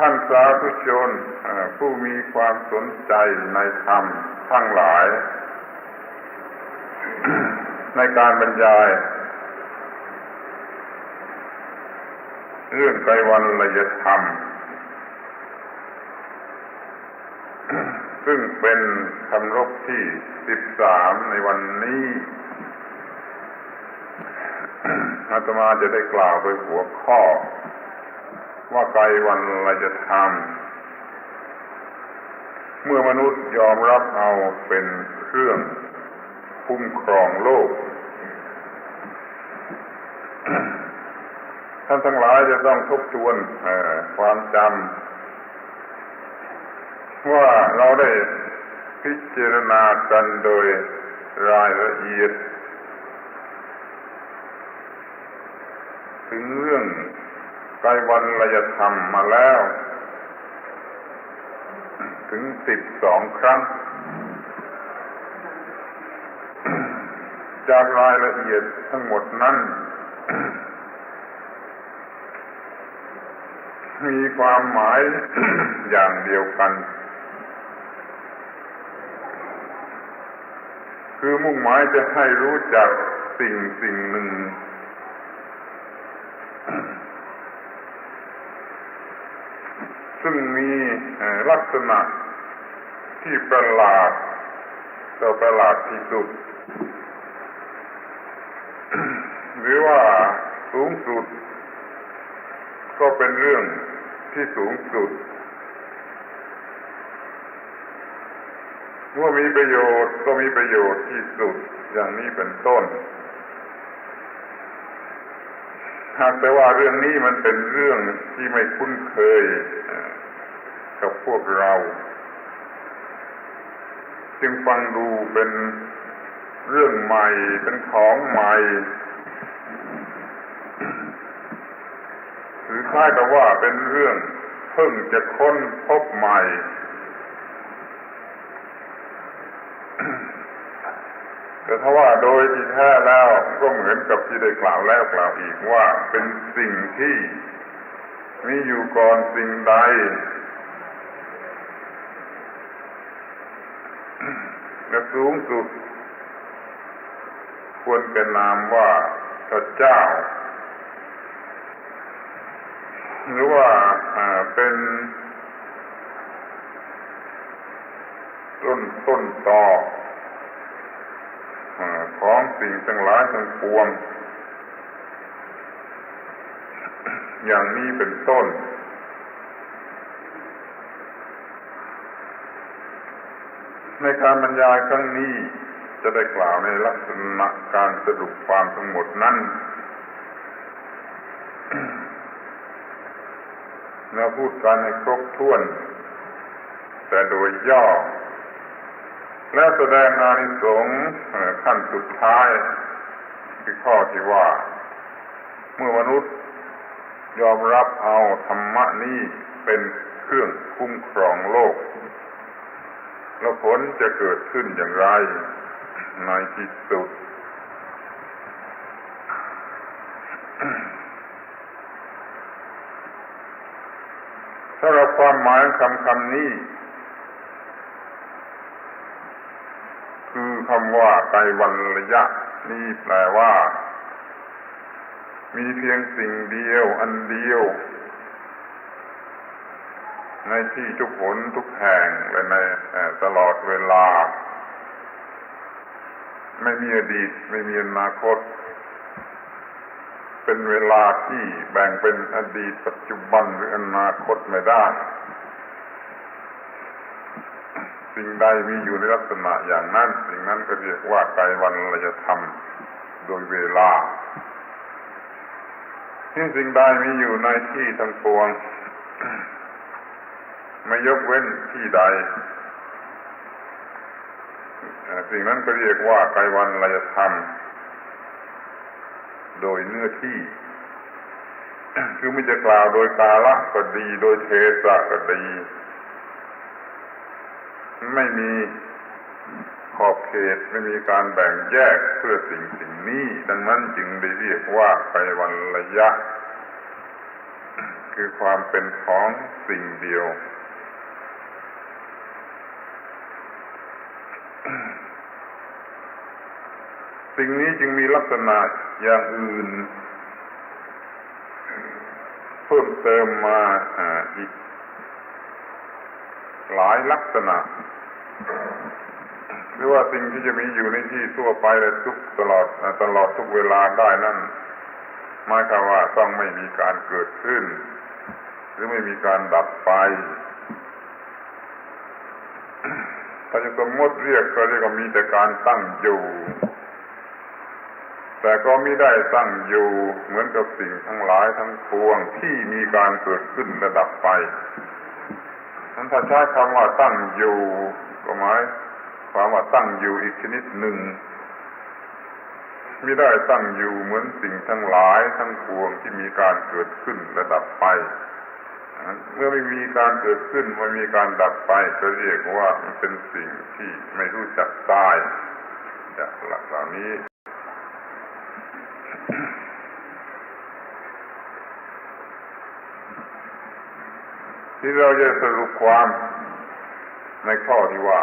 ท่านสาธุชนผู้มีความสนใจในธรรมทั้งหลาย ในการบรรยายเรื่องไตรวรรณยธรรมซึ่งเป็นคำรบที่13ในวันนี้อาตมาจะได้กล่าวโดยหัวข้อว่าไตรวรรณยธรรมเมื่อมนุษย์ยอมรับเอาเป็นเครื่องคุ้มครองโลก ท่านทั้งหลายจะต้องทบทวนความจำว่าเราได้พิจารณากันโดยรายละเอียดถึงเรื่องไตรวรรณยธรรมมาแล้วถึง12 ครั้ง จากรายละเอียดทั้งหมดนั้นมีความหมาย อย่างเดียวกันคือมุ่งหมายจะให้รู้จักสิ่งหนึ่งซึ่งมีลักษณะที่ประหลาดที่สุด หรือว่าสูงสุดก็เป็นเรื่องที่สูงสุดเมื่อมีประโยชน์ก็มีประโยชน์ที่สุดอย่างนี้เป็นต้นหากแต่ว่าเรื่องนี้มันเป็นเรื่องที่ไม่คุ้นเคยกับพวกเราจึงฟังดูเป็นเรื่องใหม่เป็นของใหม่หรือคล้ายกับว่าเป็นเรื่องเพิ่งจะค้นพบใหม่แต่ถ้าว่าโดยที่แท้แล้วก็เหมือนกับที่ได้กล่าวแล้วกล่าวอีกว่าเป็นสิ่งที่มีอยู่ก่อนสิ่งใดและสูงสุดควรเป็นนามว่าพระเจ้าหรือว่าเป็นต้นตอของสิ่งทั้งหลายทั้งปวงอย่างนี้เป็นต้นในการบรรยายครั้งนี้จะได้กล่าวในลักษณะการสรุปความทั้งหมดนั้นเราพูดกันให้ครบถ้วนแต่โดยย่อและแสดงอานิสงส์ขั้นสุดท้ายคือข้อที่ว่าเมื่อมนุษย์ยอมรับเอาธรรมะนี้เป็นเครื่องคุ้มครองโลกแล้วผลจะเกิดขึ้นอย่างไรในที่สุดสำหรับความหมายคำนี้คือคำว่าไตรวรรณยะนี่แปลว่ามีเพียงสิ่งเดียวอันเดียวในที่ทุกหนทุกแห่งและในตลอดเวลาไม่มีอดีตไม่มีอนาคตเป็นเวลาที่แบ่งเป็นอดีตปัจจุบันหรืออนาคตไม่ได้สิ่งใดมีอยู่ในลักษณะอย่างนั้นสิ่งนั้นก็เรียกว่าไตรวรรณยธรรมโดยเวลาที่สิ่งใดมีอยู่ในที่ทั้งปวงไม่ยกเว้นที่ใดสิ่งนั้นก็เรียกว่าไตรวรรณยธรรมโดยเนื้อที่คือไม่จะกล่าวโดยกาลก็ดีโดยเทศะก็ดีไม่มีขอบเขตไม่มีการแบ่งแยกเพื่อสิ่งนี้ดังนั้นจึงได้เรียกว่าไตรวรรณยะ คือความเป็นของสิ่งเดียวสิ่งนี้จึงมีลักษณะอย่างอื่นเพิ่มเติมมาอีกหลายลักษณะหรือว่าสิ่งที่จะมีอยู่ในที่ทั่วไปและตลอดทุกเวลาได้นั่นหมายความว่าต้องไม่มีการเกิดขึ้นหรือไม่มีการดับไปถ้าจะสมมติเรียกก็เรียกว่ามีแต่การตั้งอยู่แต่ก็ไม่ได้ตั้งอยู่เหมือนกับสิ่งทั้งหลายทั้งปวงที่มีการเกิดขึ้นและดับไปนั้นถ้าใช้คำว่าตั้งอยู่ก็หมายความว่าตั้งอยู่อีกชนิดหนึ่งไม่ได้ตั้งอยู่เหมือนสิ่งทั้งหลายทั้งปวงที่มีการเกิดขึ้นและดับไปเมื่อไม่มีการเกิดขึ้นไม่มีการดับไปก็เรียกว่ามันเป็นสิ่งที่ไม่รู้จักตายจากหลักเหล่านี้ที่เราจะสรุปความในข้อที่ว่า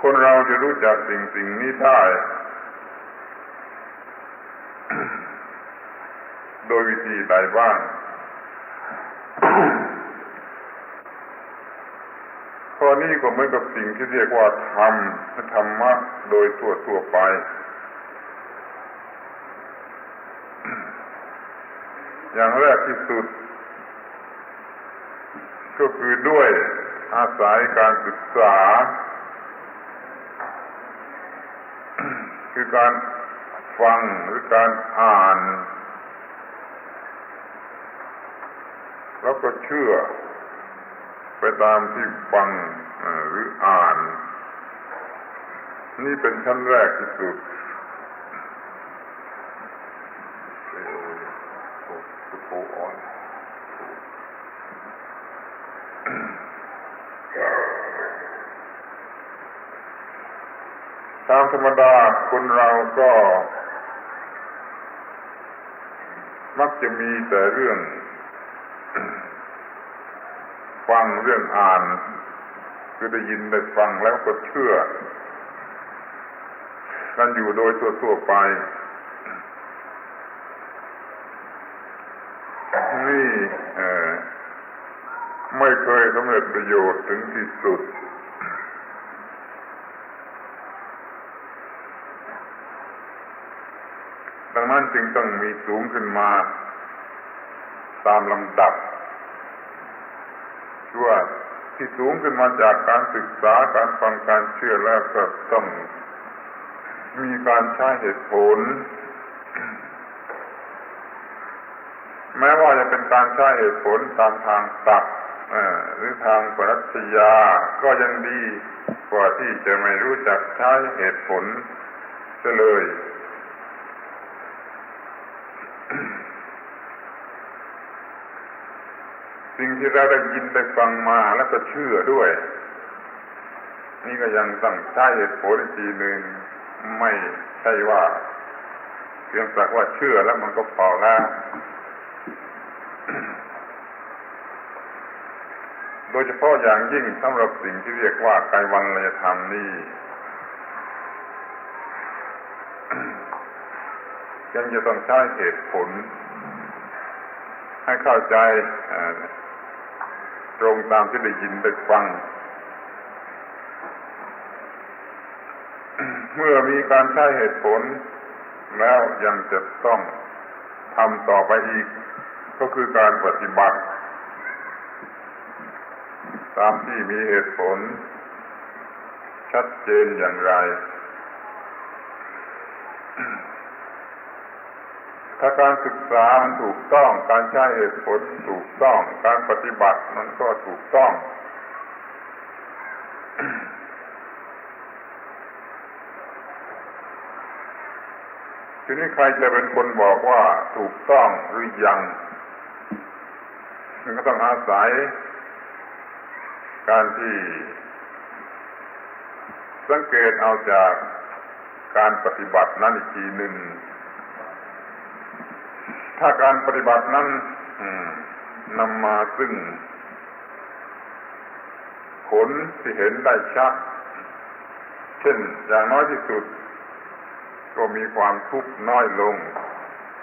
คนเราจะรู้จักสิ่งนี้ได้โดยวิธีใดบ้างข้อนี้ก็เหมือนกับสิ่งที่เรียกว่าธรรมะโดยทั่วไปอย่างแรกที่สุดก็คือด้วยอาศัยการศึกษาคือการฟังหรือการอ่านแล้วก็เชื่อไปตามที่ฟังหรืออ่านนี่เป็นชั้นแรกที่สุดตามธรรมดาคนเราก็มักจะมีแต่เรื่องฟังเรื่องอ่านคือได้ยินได้ฟังแล้วก็เชื่อกันอยู่โดยทั่วไปนี่ไม่เคยสำเร็จประโยชน์ถึงที่สุดดังนั้นจึงต้องมีสูงขึ้นมาตามลำดับว่าที่สูงขึ้นมาจากการศึกษาการฟังการเชื่อแล้วก็ต้องมีการใช้เหตุผลแม้ว่าจะเป็นการใช้เหตุผลตามทางตรรกะหรือทางปรัชญาก็ยังดีกว่าที่จะไม่รู้จักใช้เหตุผลเสียเลยสิ่งที่เราได้ยินได้ฟังมาแล้วก็เชื่อด้วยนี่ก็ยังต้องใช้เหตุผลอีกทีหนึ่งไม่ใช่ว่าเพียงแต่ว่าเชื่อแล้วมันก็พอแล้ว โดยเฉพาะอย่างยิ่งสำหรับสิ่งที่เรียกว่าไกวัลยธรรมนี่ ยังจะต้องใช้เหตุผลให้เข้าใจตรงตามที่ได้ยินได้ฟัง เมื่อมีการใช้เหตุผลแล้วยังจะต้องทำต่อไปอีกก็คือการปฏิบัติตามที่มีเหตุผลชัดเจนอย่างไรถ้าการศึกษามันถูกต้องการใช้เหตุผลถูกต้องการปฏิบัติมันก็ถูกต้อง ทีนี้ใครจะเป็นคนบอกว่าถูกต้องหรือยังมันก็ต้องอาศัยการที่สังเกตเอาจากการปฏิบัตินั้นอีกทีหนึ่ง ถ้าการปฏิบัตินั้นนำมาซึ่งผลที่เห็นได้ชัดเช่นอย่างน้อยที่สุดก็มีความทุกข์น้อยลง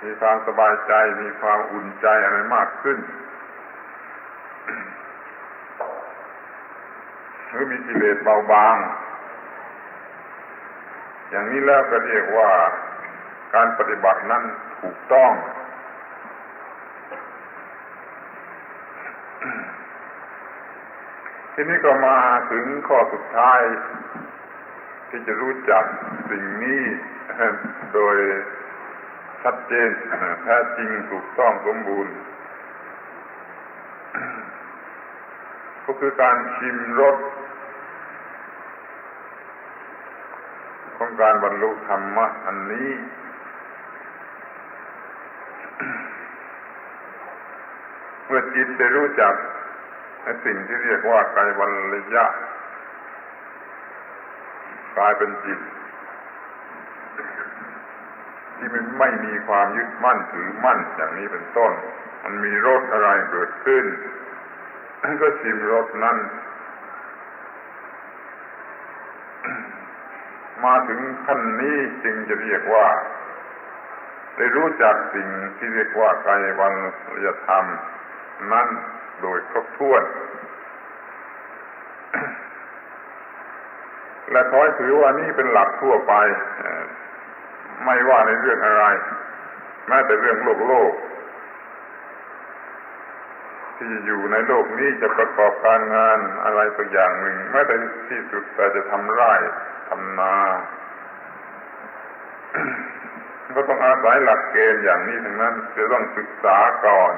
มีความสบายใจมีความอุ่นใจอะไรมากขึ้นหรือมีกิเลสเบาบางอย่างนี้แล้วก็เรียกว่าการปฏิบัตินั้นถูกต้องทีนี้ก็มาถึงข้อสุดท้ายที่จะรู้จักสิ่งนี้โดยชัดเจนแท้จริงถูกต้องสมบูรณ์ก็คือการชิมรสของการบรรลุธรรมะอันนี้เมื่อจิตได้รู้จักสิ่งที่เรียกว่าไกรวัลยะกลายเป็นจิตที่ไม่มีความยึดมั่นถือมั่นอย่างนี้เป็นต้นมันมีรสอะไรเกิดขึ้นก็ชิมรสนั้นมาถึงขั้นนี้จึงจะเรียกว่าได้รู้จักสิ่งที่เรียกว่าไกรวัลยธรรมนั้นโดยครบถ้วนและขอให้ถือว่านี่เป็นหลักทั่วไปไม่ว่าในเรื่องอะไรแม้แต่เรื่องโลกที่อยู่ในโลกนี้จะประกอบการงานอะไรสักอย่างหนึ่งแม้แต่ที่สุดแต่จะทำไร่ทำนาก็ต้องอาศัยหลักเกณฑ์อย่างนี้ทั้งนั้นจะต้องศึกษาก่อน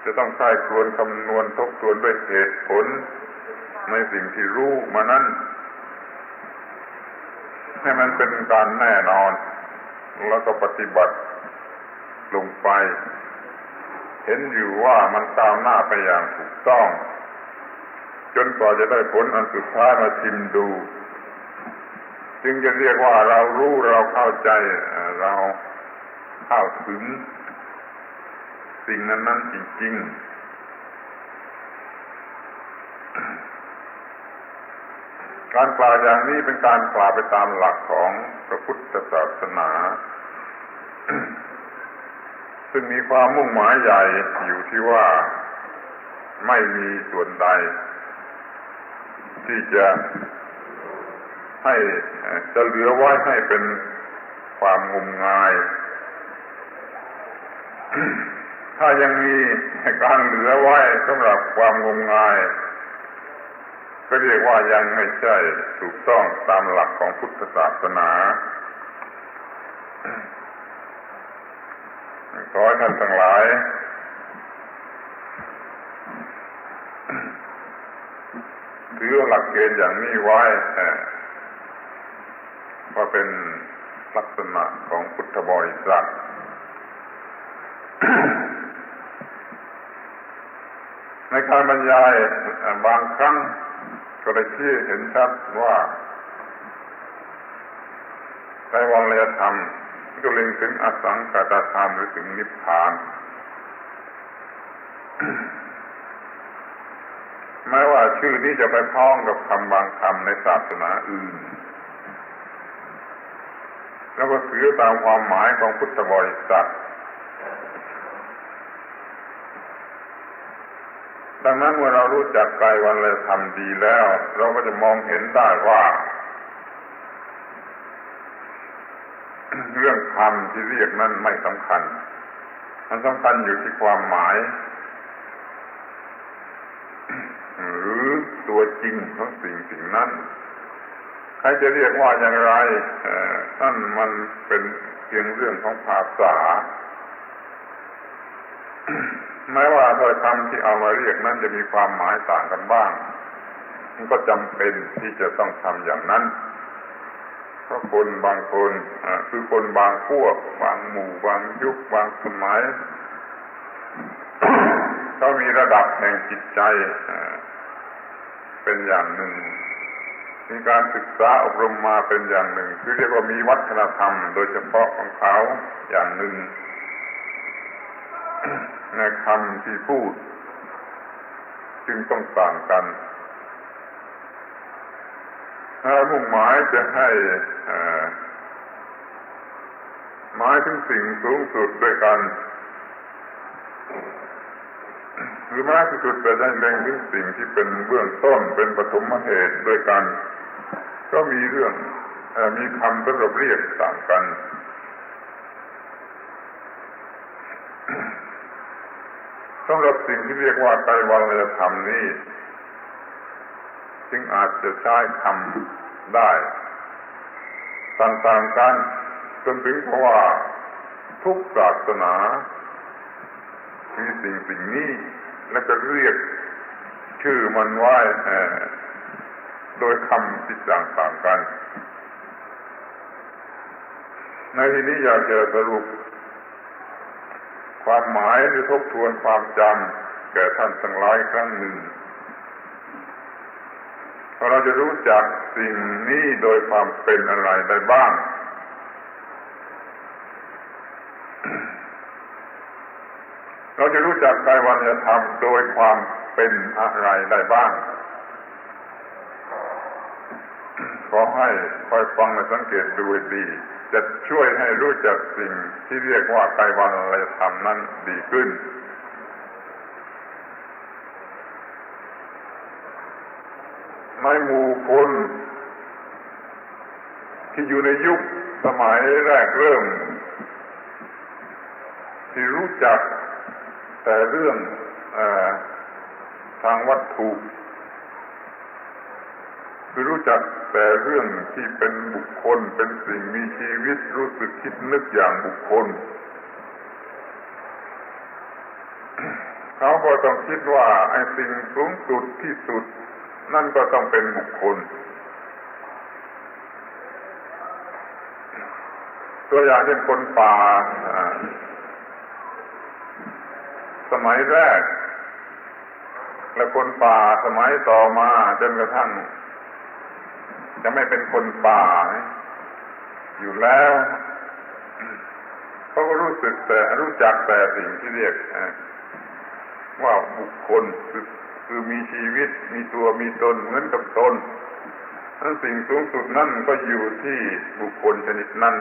จะต้องใช้ครวญคำนวณทบทวนด้วยเหตุผลในสิ่งที่รู้มานั้นให้มันเป็นการแน่นอนแล้วก็ปฏิบัติลงไปเห็นอยู่ว่ามันก้าวหน้าไปอย่างถูกต้องจนกว่าจะได้ผลอันสุดท้ายมาชิมดูจึงจะเรียกว่าเรารู้เราเข้าใจเราเข้าถึงสิ่งนั้นจริงๆการกล่าวอย่างนี้เป็นการกล่าวไปตามหลักของพระพุทธศาสนาซึ่งมีความมุ่งหมายใหญ่อยู่ที่ว่าไม่มีส่วนใดที่จะเหลือไว้ให้เป็นความงมงายถ้ายังมีการเหลือไว้สำหรับความงมงายก็เรียกว่ายังไม่ใช่ถูกต้องตามหลักของพุทธศาสนาขอให้ท่านทั้งหลายถือหลักเกณฑ์อย่างนี้ไว้ว่าเป็นลักษณะของพุทธบริษัทในการบรรยายบางครั้งก็ได้ชี้เห็นชัดว่าไตรวัลยธรรมก็เล็งถึงอสังขตธรรมหรือถึงนิพพานแม้ว่าชื่อนี้จะไปพ้องกับคำบางคำในศาสนาอื่นแล้วก็ถือตามความหมายของพุทธบริษัทดังนั้นเมื่อเรารู้จักไกรวัลยธรรมดีแล้วเราก็จะมองเห็นได้ว่าเรื่องธรรมที่เรียกนั้นไม่สำคัญมันสำคัญอยู่ที่ความหมายหรือตัวจริงของสิ่งนั้นใครจะเรียกว่าอย่างไรนั่นมันเป็นเพียงเรื่องของภาษาแม้ว่าถ้อยคำที่เอามาเรียกนั้นจะมีความหมายต่างกันบ้างมันก็จำเป็นที่จะต้องทำอย่างนั้นเพราะคนบางคนคือคนบางพวกบางหมู่บางยุคบางสมัย เขามีระดับแห่งจิตใจเป็นอย่างหนึ่งมีการศึกษาอบรมมาเป็นอย่างหนึ่งคือเรียกว่ามีวัฒนธรรมโดยเฉพาะของเขาอย่างหนึ่ง ในคำที่พูดจึงต้องต่างกันถ้ามุ่งหมายจะให้หมายถึงสิ่งสูงสุดด้วยกันหรือหมายถึงสุดแต่ได้เล็งถึงสิ่งที่เป็นเบื้องต้นเป็นปฐมเหตุด้วยกันก็มีเรื่องมีคำสำหรับเรียกต่างกันสำหรับสิ่งที่เรียกว่าไตรวัลยธรรมนี้จึงอาจจะใช้คำได้ต่างๆกันจนถึงเพราะว่าทุกศาสนามีสิ่งนี้และก็เรียกชื่อมันไว้โดยคำที่ต่างๆกันในที่นี้อยากจะสรุปความหมายหรือทบทวนความจำแก่ท่านทั้งหลายครั้งหนึ่งเราจะรู้จักสิ่งนี้โดยความเป็นอะไรได้บ้างเราจะรู้จักไตรวัลยธรรมโดยความเป็นอะไรได้บ้างขอให้คอยฟังและสังเกตดูให้ดีจะช่วยให้รู้จักสิ่งที่เรียกว่าไตรวัลยธรรมนั้นดีขึ้นในหมู่คนที่อยู่ในยุคสมัยแรกเริ่มที่รู้จักแต่เรื่องทางวัตถุคือรู้จักแต่เรื่องที่เป็นบุคคลเป็นสิ่งมีชีวิตรู้สึกคิดนึกอย่างบุคคลเขาก็ต้องคิดว่าไอ้สิ่งสูงสุดที่สุดนั่นก็ต้องเป็นบุคคลตัวอย่างเช่นคนป่าสมัยแรกและคนป่าสมัยต่อมาจนกระทั่งจะไม่เป็นคนป่าอยู่แล้วเขาก็รู้จักแต่สิ่งที่เรียกว่าบุคคลคือมีชีวิตมีตัวมีตนเหมือนกับตนนั้นสิ่งสูงสุดนั่นก็อยู่ที่บุคคลชนิดนั้น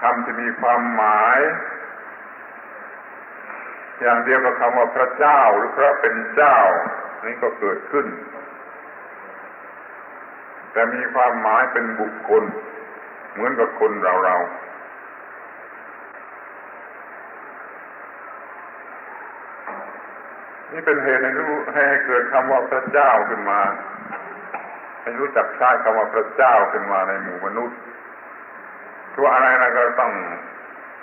คำที่มีความหมายอย่างเดียวกับคำว่าพระเจ้าหรือพระเป็นเจ้านี่ก็เกิดขึ้นแต่มีความหมายเป็นบุคคลเหมือนกับคนเรานี่เป็นเหตุให้เกิดคำว่าพระเจ้าขึ้นมาให้รู้จักใช้คำว่าพระเจ้าขึ้นมาในหมู่มนุษย์เพราะอะไรก็ต้อง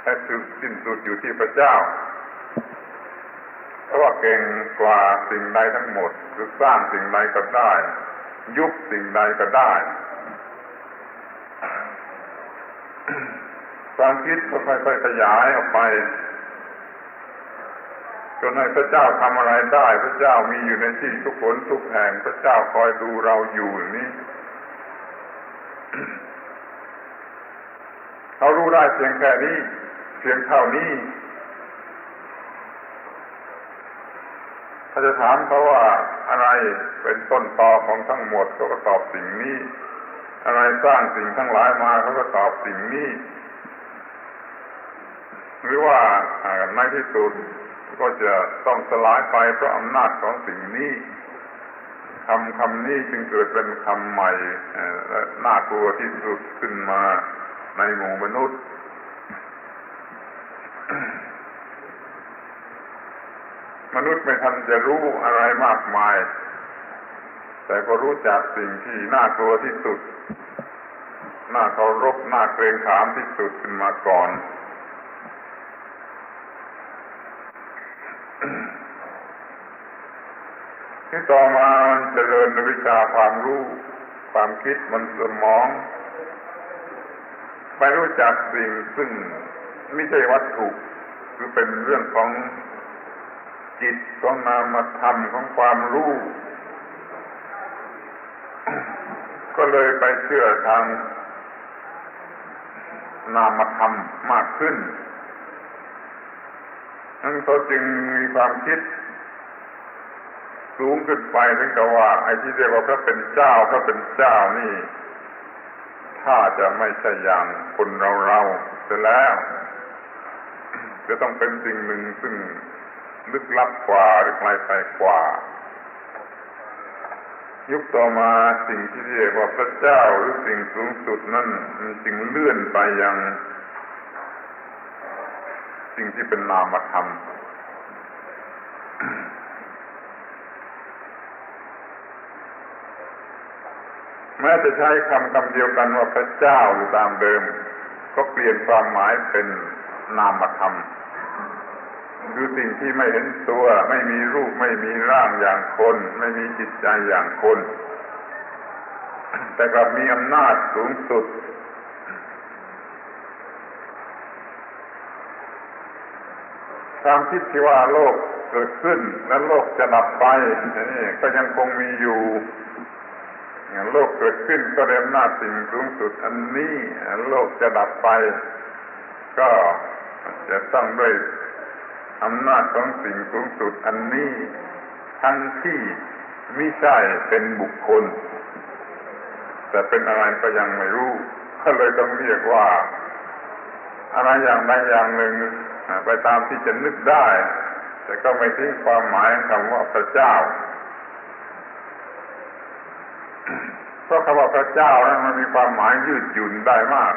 ให้สิ้นสุดอยู่ที่พระเจ้าเพราะว่าเก่งกว่าสิ่งใดทั้งหมดคือสร้างสิ่งใดก็ได้ยุบสิ่งใดก็ได้ความคิดก็ค่อยๆขยายออกไปจนให้พระเจ้าทำอะไรได้พระเจ้ามีอยู่ในที่ทุกคนทุกแห่งพระเจ้าคอยดูเราอยู่นี่เขารู้ได้เพียงแค่นี้เพียงเท่านี้ถ้าจะถามเขาว่าอะไรเป็นต้นตอของทั้งหมดเขาก็ตอบสิ่งนี้อะไรสร้างสิ่งทั้งหลายมาเขาก็ตอบสิ่งนี้หรือว่าในที่สุดก็จะต้องสลายไปเพราะอำนาจของสิ่งนี้คำนี้จึงเกิดเป็นคำใหม่และน่ากลัวที่สุดขึ้นมาในหมู่มนุษย์มนุษย์ไม่ทันจะรู้อะไรมากมายแต่ก็รู้จักสิ่งที่น่ากลัวที่สุดน่าเคารพน่าเกรงขามที่สุดขึ้นมาก่อนที่ต่อมาเจริญวิชาความรู้ความคิดมันสมองไปรู้จักสิ่งซึ่งไม่ใช่วัตถุคือเป็นเรื่องของจิตของนามธรรมของความรู้ก็เลยไปเชื่อทางนามธรรมมากขึ้น นั้นเขาจึงมีความคิดสูงขึ้นไปถึงกับว่าไอ้ที่เรียกว่าพระเป็นเจ้านี่ถ้าจะไม่ใช่อย่างคนเราเสียแล้วจะต้องเป็นสิ่งหนึ่งซึ่งลึกลับกว่าหรือไกลไปกว่ายุคต่อมาสิ่งที่เรียกว่าพระเจ้าหรือสิ่งสูงสุดนั้นมันจึงเลื่อนไปยังสิ่งที่เป็นนามธรรมแม้จะใช้คำเดียวกันว่าพระเจ้าอยู่ตามเดิมก็เปลี่ยนความหมายเป็นนามธรรมคือสิ่งที่ไม่เห็นตัวไม่มีรูปไม่มีร่างอย่างคนไม่มีจิตใจอย่างคนแต่กลับมีอำนาจสูงสุดความคิดที่ว่าโลกเกิดขึ้นและโลกจะดับไปนี่ก็ยังคงมีอยู่โลกเกิดขึ้นก็ได้อำนาจสิ่งสูงสุดอันนี้โลกจะดับไปก็จะต้องด้วยอำนาจของสิ่งสูงสุดอันนี้ทั้งที่ไม่ใช่เป็นบุคคลแต่เป็นอะไรก็ยังไม่รู้ก็เลยต้องเรียกว่าอะไรอย่างใดอย่างหนึ่งไปตามที่จะนึกได้แต่ก็ไม่ทิ้งความหมายคำว่าพระเจ้าเพราะคำว่าพระเจ้านั้นมันมีความหมายยืดหยุ่นได้มาก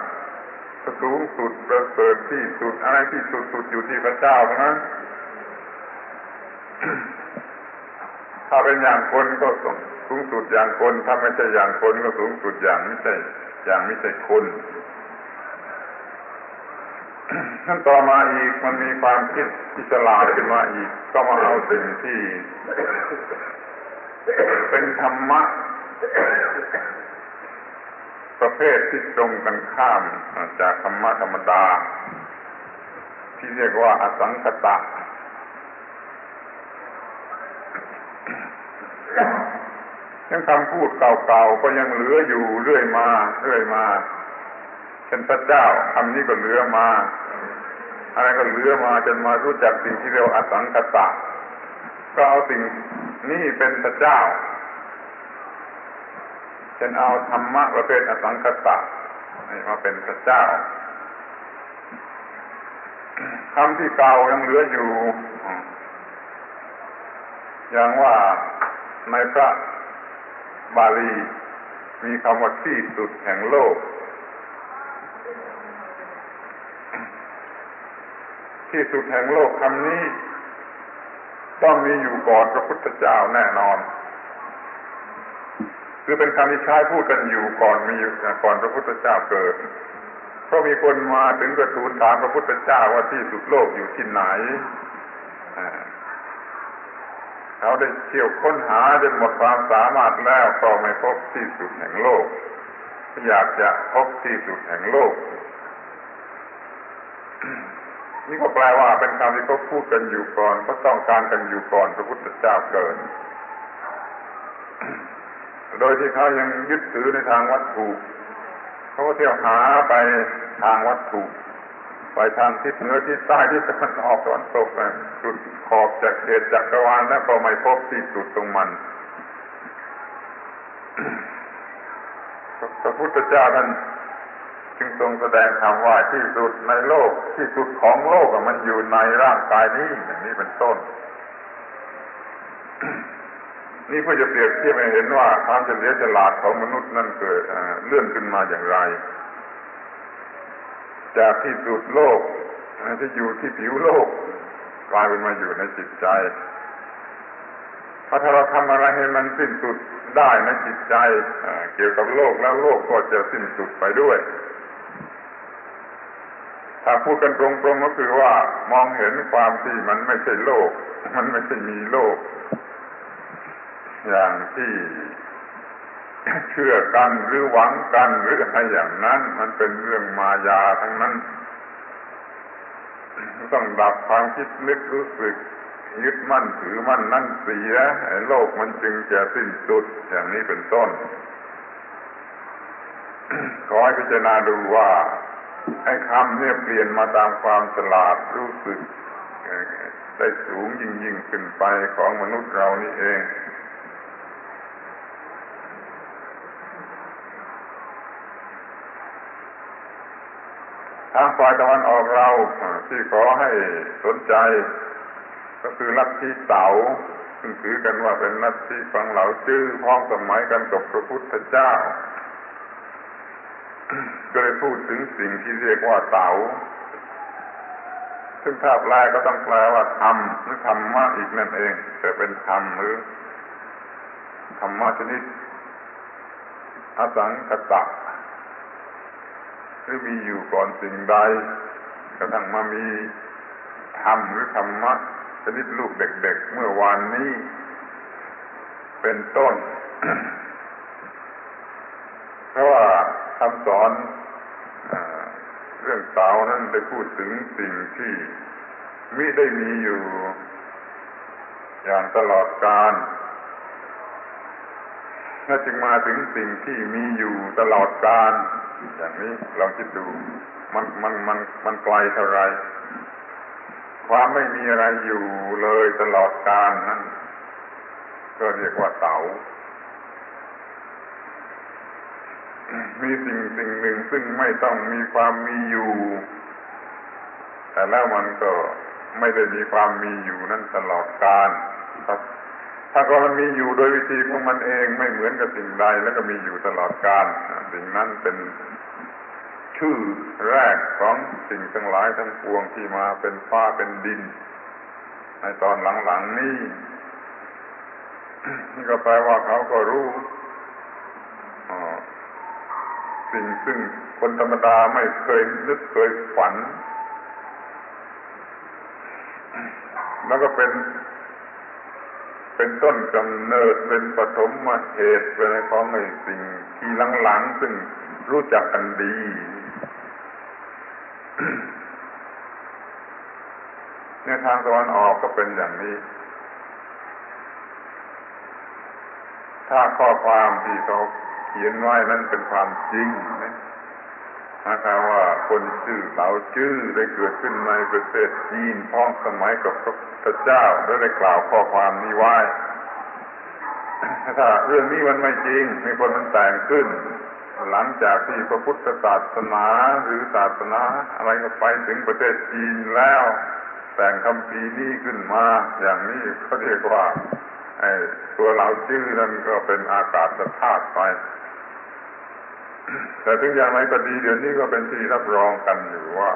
สูงสุดประเสริฐที่สุดอะไรที่สุดอยู่ที่พระเจ้าเท่านั้นถ้าเป็นอย่างคนก็สูงสุดอย่างคนถ้าไม่ใช่อย่างคนก็สูงสุดอย่างไม่ใช่คนขั้นต่อมาอีกมันมีความคิดที่ฉลาดขึ้นมาอีกก็มาเอาสิ่งที่เป็นธรรมะประเภทที่ตรงกันข้ามจากธรรมะธรรมดาที่เรียกว่าอสังคตะยังคำพูดเก่าๆก็ยังเหลืออยู่เรื่อยมาเป็นพระเจ้าคำนี้ก็เหลือมาอะไรก็เหลือมาจนมารู้จักสิ่งที่เรียกว่าอสังคตะก็เอาสิ่งนี้เป็นพระเจ้าเช่นเอาธรรมะประเภทอสังคตะมาเป็นพระเจ้าคำที่เก่ายังเหลืออยู่อย่างว่าในพระบาลีมีคำว่าที่สุดแห่งโลกที่สุดแห่งโลกคำนี้ต้องมีอยู่ก่อนพระพุทธเจ้าแน่นอนคือเป็นคำที่ใช้พูดกันอยู่ก่อนพระพุทธเจ้าเกิดเพราะมีคนมาถึงกระทูลถามพระพุทธเจ้าว่าที่สุดโลกอยู่ที่ไหนเขาได้เที่ยวค้นหาจนหมดความสามารถแล้วก็ไม่พบที่สุดแห่งโลกอยากจะพบที่สุดแห่งโลกนี่ก็แปลว่าเป็นคำที่เขาพูดกันอยู่ก่อนก็ต้องการกันอยู่ก่อนพระพุทธเจ้าเกิดโดยที่เขายังยึดถือในทางวัตถุเขาก็เที่ยวหาไปทางวัตถุไปทางทิศเหนือทิศใต้ทิศตะวันออกตะวันตกจุดขอบจากเขตจักรวาลแล้วก็ไม่พบที่สุดตรงมันพระพุทธเจ้าท่านจึงทรงแสดงธรรมว่าที่สุดในโลกที่สุดของโลกมันอยู่ในร่างกายนี้อย่างนี้เป็นต้นนี่เพื่อจะเปรียบเทียบให้เห็นว่าความเฉลียวฉลาดของมนุษย์นั้นเกิดเลื่อนขึ้นมาอย่างไรจากที่สุดโลกที่อยู่ที่ผิวโลกกลายเป็นมาอยู่ในจิตใจถ้าเราทำอะไรให้มันสิ้นสุดได้ในจิตใจเกี่ยวกับโลกแล้วโลกก็จะสิ้นสุดไปด้วยถ้าพูดกันตรงๆก็คือว่ามองเห็นความที่มันไม่ใช่โลกมันไม่ใช่มีโลกอย่างที่เชื่อกันหรือหวังกันหรืออะไรอย่างนั้นมันเป็นเรื่องมายาทั้งนั้นต้องดับความคิดนึกรู้สึกยึดมั่นถือมั่นนั่นเสียโลกมันจึงจะสิ้นสุดอย่างนี้เป็นต้นขอให้พิจารณาดูว่าไอ้คำเนี่ยเปลี่ยนมาตามความฉลาดรู้สึก ได้สูงยิ่งขึ้นไปของมนุษย์เรานี่เองทางฝ่ายตะวันออกเราที่ขอให้สนใจก็คือลัทธิเต๋าซึ่งถือกันว่าเป็นลัทธิฝังเหลาจื้อพ้องสมัยกันกับพระพุทธเจ้าก็เลยพูดถึงสิ่งที่เรียกว่าเต๋าซึ่งถ้าแปลก็ต้องแปลว่าธรรมหรือธรรมะอีกนั่นเองแต่เป็นธรรมหรือธรรมะชนิดอสังคตะหรือมีอยู่ก่อนสิ่งใดกระทั่งมามีธรรมหรือธรรมะชนิดลูกเด็กๆเมื่อวานนี้เป็นต้น เพราะว่าคำสอนเรื่องเต๋านั้นได้พูดถึงสิ่งที่มิได้มีอยู่อย่างตลอดกาลถ้าจึงมาถึงสิ่งที่มีอยู่ตลอดกาลอย่างนี้ลองคิดดูมันไกลเท่าไรความไม่มีอะไรอยู่เลยตลอดกาลนั้นก็เรียกว่าเต๋ามีสิ่งหนึ่งซึ่งไม่ต้องมีความมีอยู่แต่แล้วมันก็ไม่ได้มีความมีอยู่นั้นตลอดกาลถ้าก็มันมีอยู่โดยวิธีของมันเองไม่เหมือนกับสิ่งใดแล้วก็มีอยู่ตลอดกาลสิ่งนั้นเป็นชื่อแรกของสิ่งทั้งหลายทั้งปวงที่มาเป็นฟ้าเป็นดินในตอนหลังๆนี้นี่ก็แปลว่าเขาก็รู้สิ่งซึ่งคนธรรมดาไม่เคยนึกเคยฝันแล้วก็เป็นต้นกำเนิดเป็นปฐมเหตุเป็นของไอ้สิ่งที่หลังๆซึ่งรู้จักกันดีในทางตะวันออกก็เป็นอย่างนี้ถ้าข้อความที่เขาเขียนไว้นั้นเป็นความจริงนะนะครับว่าคนชื่อเหลาจื้อได้เกิดขึ้นในประเทศจีนพ้องสมัยกับพระพุทธเจ้าได้กล่าวข้อความนี้ไว้ถ้าเรื่องนี้มันไม่จริงมีคนมันแต่งขึ้นหลังจากที่พระพุทธศาสนาหรือศาสนาอะไรก็ไปถึงประเทศจีนแล้วแต่งคัมภีร์นี้ขึ้นมาอย่างนี้เขาเรียกว่าไอ้ตัวเหลาจื้อนั่นก็เป็นอากาศธาตุไปแต่ถึงอย่างไรก็ดีเดี๋ยวนี้ก็เป็นที่รับรองกันอยู่ว่า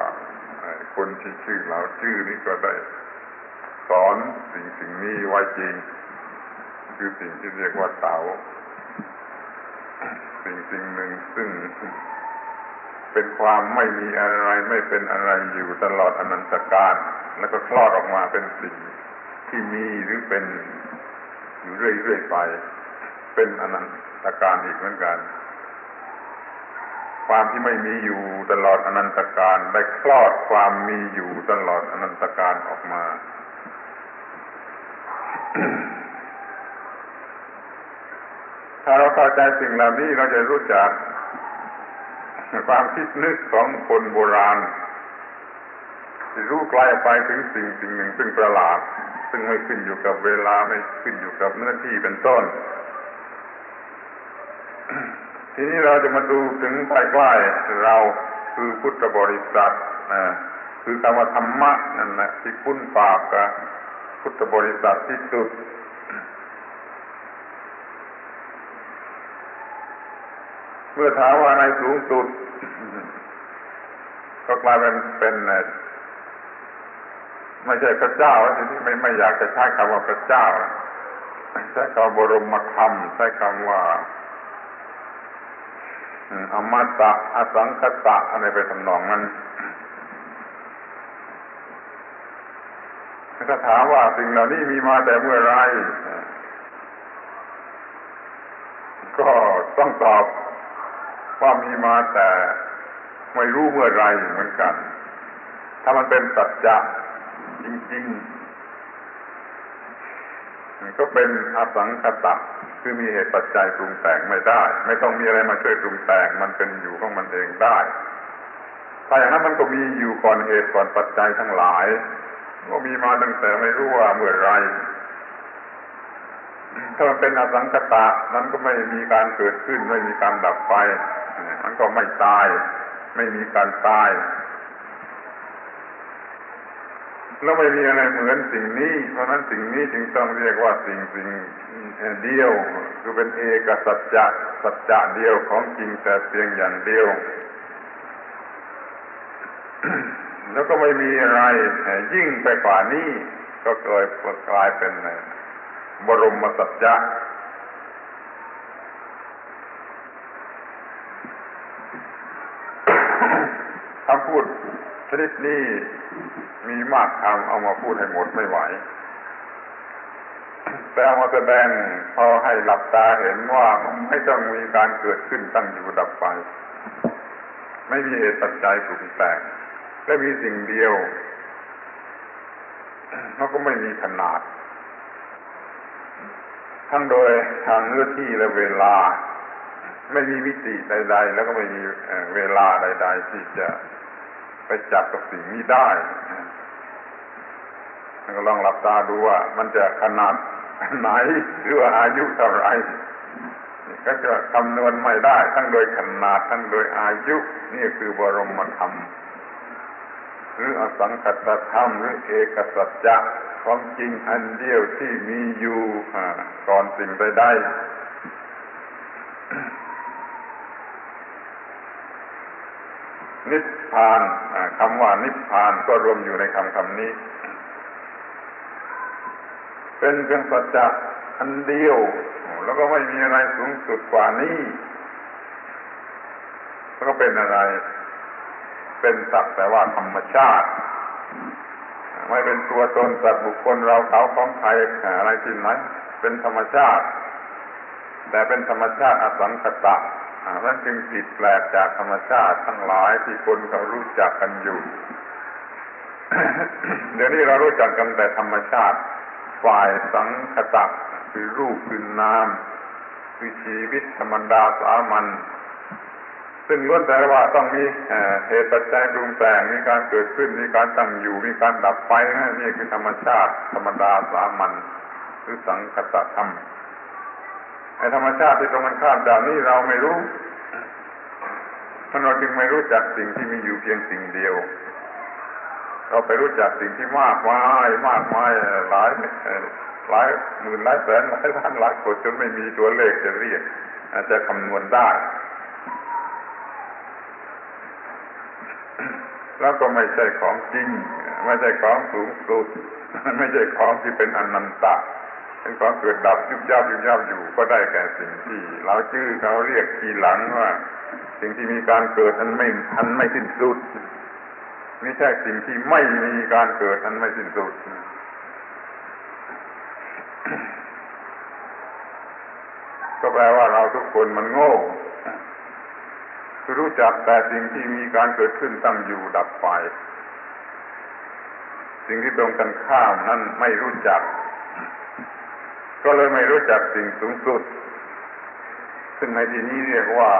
คนที่ชื่อเหลาจื้อนี้ก็ได้สอนสิ่งนี้ไว้จริงคือสิ่งที่เรียกว่าเต๋าสิ่งหนึ่งซึ่งเป็นความไม่มีอะไรไม่เป็นอะไรอยู่ตลอดอนันตกาลแล้วก็คลอดออกมาเป็นสิ่งที่มีหรือเป็นอยู่เรื่อยๆไปเป็นอนันตกาลอีกเหมือนกันความที่ไม่มีอยู่ตลอดอนันตกาลได้คลอดความมีอยู่ตลอดอนันตกาลออกมา ถ้าเราเข้าใจสิ่งเหล่านี้เราจะรู้จักความคิดนึกของคนโบราณที่รู้ไกลไปถึงสิ่งหนึ่งซึ่งประหลาดซึ่งไม่ขึ้นอยู่กับเวลาไม่ขึ้นอยู่กับเนื้อที่เป็นต้น ทีนี้เราจะมาดูถึงใกล้ๆเราคือพุทธบริษัทคือคำว่าธรรมะนั่นแหละที่คุ้นปากกับพุทธบริษัทที่สุดเมื่อถามว่าในสูงสุดก็กลายเป็นไม่ใช่พระเจ้าทีนี้ไม่อยากจะใช้คำว่าพระเจ้าใช้คำบรมธรรมใช้คำว่าอมตะอสังคตะอะไรไปทำนองนั้นถ้าถามว่าสิ่งเหล่านี้มีมาแต่เมื่อไรก็ต้องตอบว่ามีมาแต่ไม่รู้เมื่อไรเหมือนกันถ้ามันเป็นสัจจะจริงๆก็เป็นอสังคตะคือมีเหตุปัจจัยปรุงแต่งไม่ได้ไม่ต้องมีอะไรมาช่วยปรุงแต่งมันเป็นอยู่ของมันเองได้ถ้าอย่างนั้นมันก็มีอยู่ก่อนเหตุก่อนปัจจัยทั้งหลาย ก็มีมาตั้งแต่ไม่รู้ว่าเมื่อไรถ้ามันเป็นอสังขตะมันก็ไม่มีการเกิดขึ้นไม่มีการดับไปมันก็ไม่ตายไม่มีการตายแล้วไม่มีอะไรเหมือนสิ่งนี้เพราะนั้นสิ่งนี้จึงต้องเรียกว่าสิ่งเดียวคือเป็นเอกสัจจะสัจจะเดียวของจริงแต่เพียงอย่างเดียวแล้วก็ไม่มีอะไรยิ่งไปกว่านี้ก็เลยกลายเป็นบรมสัจจะคำพูดชนิดนี้มีมากคำเอามาพูดให้หมดไม่ไหวแต่เอามาแสดงพอให้หลับตาเห็นว่าไม่ต้องมีการเกิดขึ้นตั้งอยู่ดับไปไม่มีเหตุปัจจัยปรุงแต่งและมีสิ่งเดียวแล้วก็ไม่มีขนาดทั้งโดยทางเนื้อที่และเวลาไม่มีมิติใดๆแล้วก็ไม่มีเวลาใดๆที่จะไปจับกับสิ่งนี้ได้ก็ลองหลับตาดูว่ามันจะขนาดไหนหรือว่าอายุเท่าไหร่ก็จะคำนวณไม่ได้ทั้งโดยขนาดทั้งโดยอายุนี่คือบรมธรรมหรืออสังขตธรรมหรือเอกสัจจะของจริงอันเดียวที่มีอยู่ก่อนสิ่งใดๆนิพพานคำว่านิพพานก็รวมอยู่ในคำนี้เป็นเพียงสัจจะอันเดียวแล้วก็ไม่มีอะไรสูงสุดกว่านี้แล้วก็เป็นอะไรเป็นสักแต่ว่าธรรมชาติไม่เป็นตัวตนสัตว์บุคคลเราเขาของใครอะไรที่ไหนเป็นธรรมชาติแต่เป็นธรรมชาติอสังขตะมันจึงผิดแปลกจากธรรมชาติทั้งหลายที่คนเขารู้จักกันอยู่ เดี๋ยวนี้เรารู้จักกันแต่ธรรมชาติฝ่ายสังขตะคือรูปคือนามคือชีวิตธรรมดาสามัญซึ่งล้วนแต่ว่าต้องมีเหตุปัจจัยปรุงแต่งมีการเกิดขึ้นมีการตั้งอยู่มีการดับไปนี่คือธรรมชาติธรรมดาสามัญหรือสังคตธรรมไอ้ธรรมชาติที่ตรงกันข้ามจากนี้เราไม่รู้เราจึงไม่รู้จักสิ่งที่มีอยู่เพียงสิ่งเดียวเราไปรู้จักสิ่งที่มากมายหลายหมื่นหลายแสนหลายล้านหลายโกฏจนไม่มีตัวเลขจะเรียกอาจจะคำนวณได้แล้วก็ไม่ใช่ของจริงไม่ใช่ของสูงสุดไม่ใช่ของที่เป็นอนันตะเป็นของเกิดดับยุบยับอยู่ก็ได้แก่สิ่งที่เราชื่อเขาเรียกทีหลังว่าสิ่งที่มีการเกิดอันไม่สิ้นสุดไม่ใช่สิ่งที่ไม่มีการเกิดอันไม่สิ้นสุดก็แปลว่าเราทุกคนมันโง่คือรู้จักแต่สิ่งที่มีการเกิดขึ้นตั้งอยู่ดับไปสิ่งที่ตรงกันข้ามนั้นไม่รู้จักก็เลยไม่รู้จักสิ่งสูงสุดซึ่งในที่นี้เรียกว่า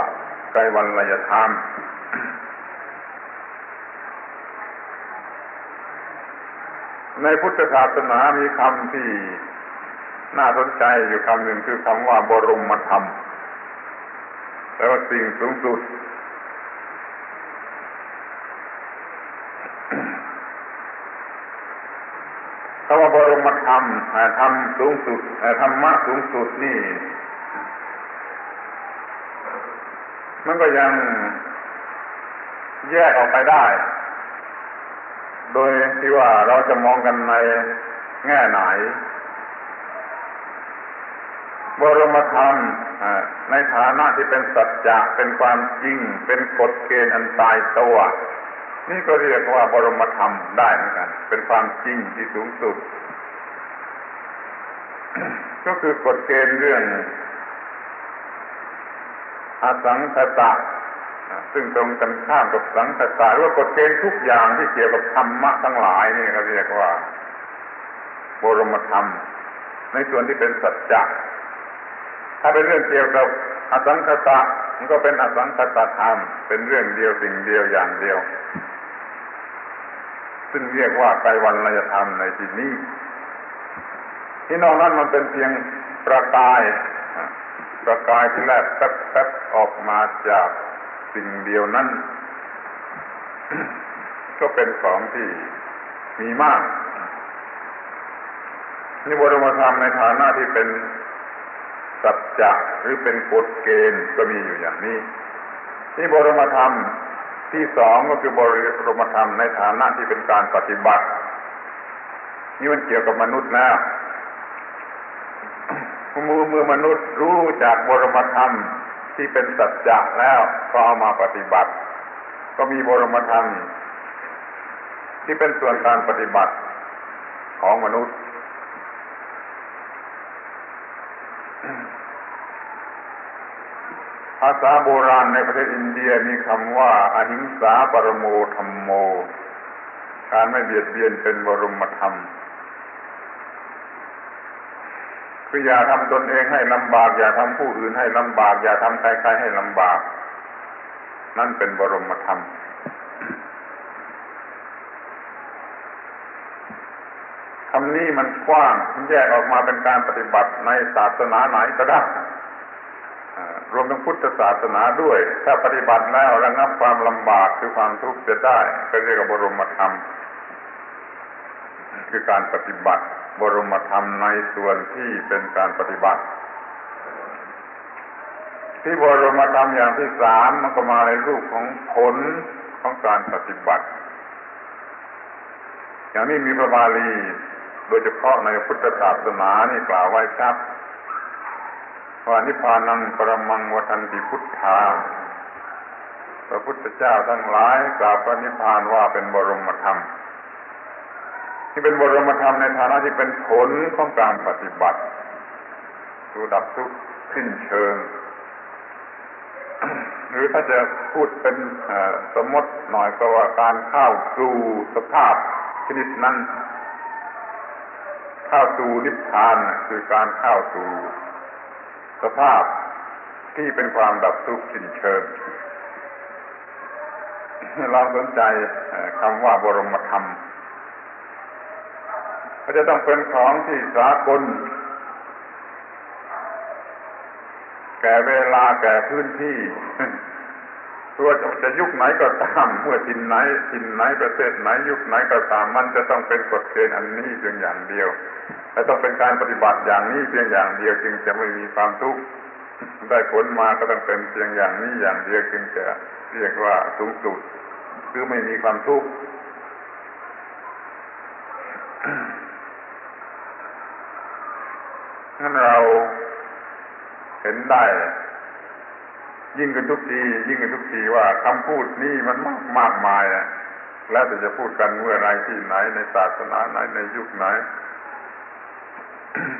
ไตรวรรยธรรมในพุทธศาสนามีคำที่น่าสนใจอยู่คำหนึ่งคือคำว่าบรมธรรมแปลว่าสิ่งสูงสุดคำว่าบรมธรรมธรรมสูงสุดธรรมะสูงสุดนี่มันก็ยังแยกออกไปได้โดยที่ว่าเราจะมองกันในแง่ไหนบรมธรรมในฐานะที่เป็นสัจจะเป็นความจริงเป็นกฎเกณฑ์อันตายตัวนี่ก็เรียกว่าบรมธรรมได้เหมือนกันเป็นความจริงที่สูงสุด ก็คือกฎเกณฑ์เรื่องอสังขตะซึ่งตรงกันข้ามกับสังขตะหรือว่ากฎเกณฑ์ทุกอย่างที่เกี่ยวกับธรรมะทั้งหลายนี่เขาเรียกว่าบรมธรรมในส่วนที่เป็นสัจจะถ้าเป็นเรื่องเกี่ยวกับอสังขตะมันก็เป็นอสังขตธรรมเป็นเรื่องเดียวสิ่งเดียวอย่างเดียว ซึ่งเรียกว่าไตรวรรณธรรมในที่นี้ที่นอกนั้นมันเป็นเพียงประกายที่แลบแป๊บๆออกมาจากสิ่งเดียวนั้น ก็เป็นของที่มีมากนี่บรมธรรมในฐานะที่เป็นสัจจะหรือเป็นกฎเกณฑ์ก็มีอยู่อย่างนี้นี่บรมธรรมที่สองก็คือบรมธรรมในฐานะที่เป็นการปฏิบัตินี่มันเกี่ยวกับมนุษย์แล้วเมื่อมนุษย์รู้จากบรมธรรมที่เป็นสัจจะแล้วก็เอามาปฏิบัติก็มีบรมธรรมที่เป็นส่วนการปฏิบัติของมนุษย์ภาษาโบราณในประเทศอินเดียมีคำว่าอหิงสาปรโมธัมโมการไม่เบียดเบียนเป็นบรมธรรมคืออย่าทำตนเองให้ลำบากอย่าทำผู้อื่นให้ลำบากอย่าทำใครๆให้ลำบากนั่นเป็นบรมธรรมคำนี้มันกว้างแยกออกมาเป็นการปฏิบัติในศาสนาไหนก็ได้รวมทั้งพุทธศาสนาด้วยถ้าปฏิบัติแล้วระงับความลำบากคือความทุกข์จะได้ก็เรียกว่าบรมธรรมคือการปฏิบัติบรมธรรมในส่วนที่เป็นการปฏิบัติที่บรมธรรมอย่างที่สามมันก็มาในรูปของผลของการปฏิบัติอย่างนี้มีพระบาลีโดยเฉพาะในพุทธศาสนานี่กล่าวไว้ครับว่านิพพานังปรมังวทันติพุทธาพระพุทธเจ้าทั้งหลายกล่าวพระนิพพานว่าเป็นบรมธรรมที่เป็นบรมธรรมในฐานะที่เป็นผลของการปฏิบัติคือดับทุกข์สิ้นเชิง หรือถ้าจะพูดเป็นสมมติหน่อยก็ว่าการเข้าสู่สภาพชนิดนั้นเข้าสู่นิพพานคือการเข้าสู่สภาพที่เป็นความดับทุกข์สิ้นเชิงเราสนใจคำว่าบรมธรรมก็จะต้องเป็นของที่สากลแก่เวลาแก่พื้นที่ตัวจะยุคไหนก็ตามเมื่อถิ่นไหนประเทศไหนยุคไหนก็ตามมันจะต้องเป็นกฎเกณฑ์อันนี้เพียงอย่างเดียวและต้องเป็นการปฏิบัติอย่างนี้เพียงอย่างเดียวจึงจะไม่มีความทุกข์ได้ผลมาก็ต้องเป็นเพียงอย่างนี้อย่างเดียวจึงจะเรียกว่าสูงสุดคือไม่มีความทุกข์งั้นเราเห็นได้ยิ่งกันทุกทีว่าคำพูดนี้มันมากมายนะแล้วจะพูดกันเมื่อไรที่ไหนในศาสนาไหนในยุคไหน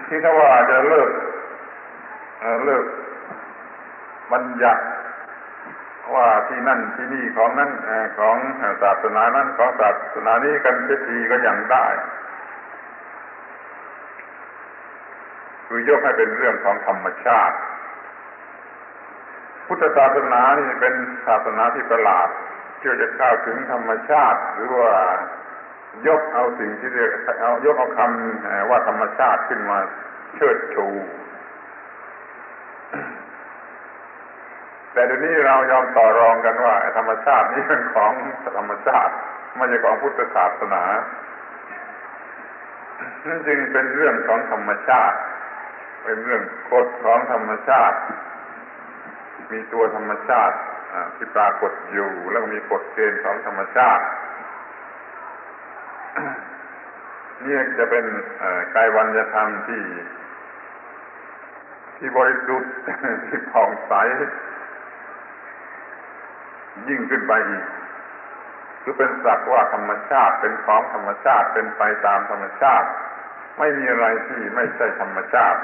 ที่ถ้าว่าจะเลิกบัญญัติว่าที่นั่นที่นี่ของนั้นของศาสนานั้นของศาสนานี้กันเสียทีก็ยังได้คือยกให้เป็นเรื่องของธรรมชาติพุทธศาสนานี่เป็นศาสนาที่ประหลาดที่จะเข้าถึงธรรมชาติหรือว่ายกเอาสิ่งที่เรียกยกเอาคำว่าธรรมชาติขึ้นมาเชิดชูแต่เดี๋ยวนี้เรายอมต่อรองกันว่าธรรมชาตินี้เป็นของธรรมชาติไม่ใช่ของพุทธศาสนานั่นจึงเป็นเรื่องของธรรมชาติเป็นเรื่องกฎของธรรมชาติมีตัวธรรมชาติที่ปรากฏอยู่แล้วมีกฎเกณฑ์ของธรรมชาตินี่จะเป็นกายวรรณธรรมที่บริสุทธิ์ที่ผ่องใสยิ่งขึ้นไปอีกคือเป็นสักว่าธรรมชาติเป็นของธรรมชาติเป็นไปตามธรรมชาติไม่มีอะไรที่ไม่ใช่ธรรมชาติ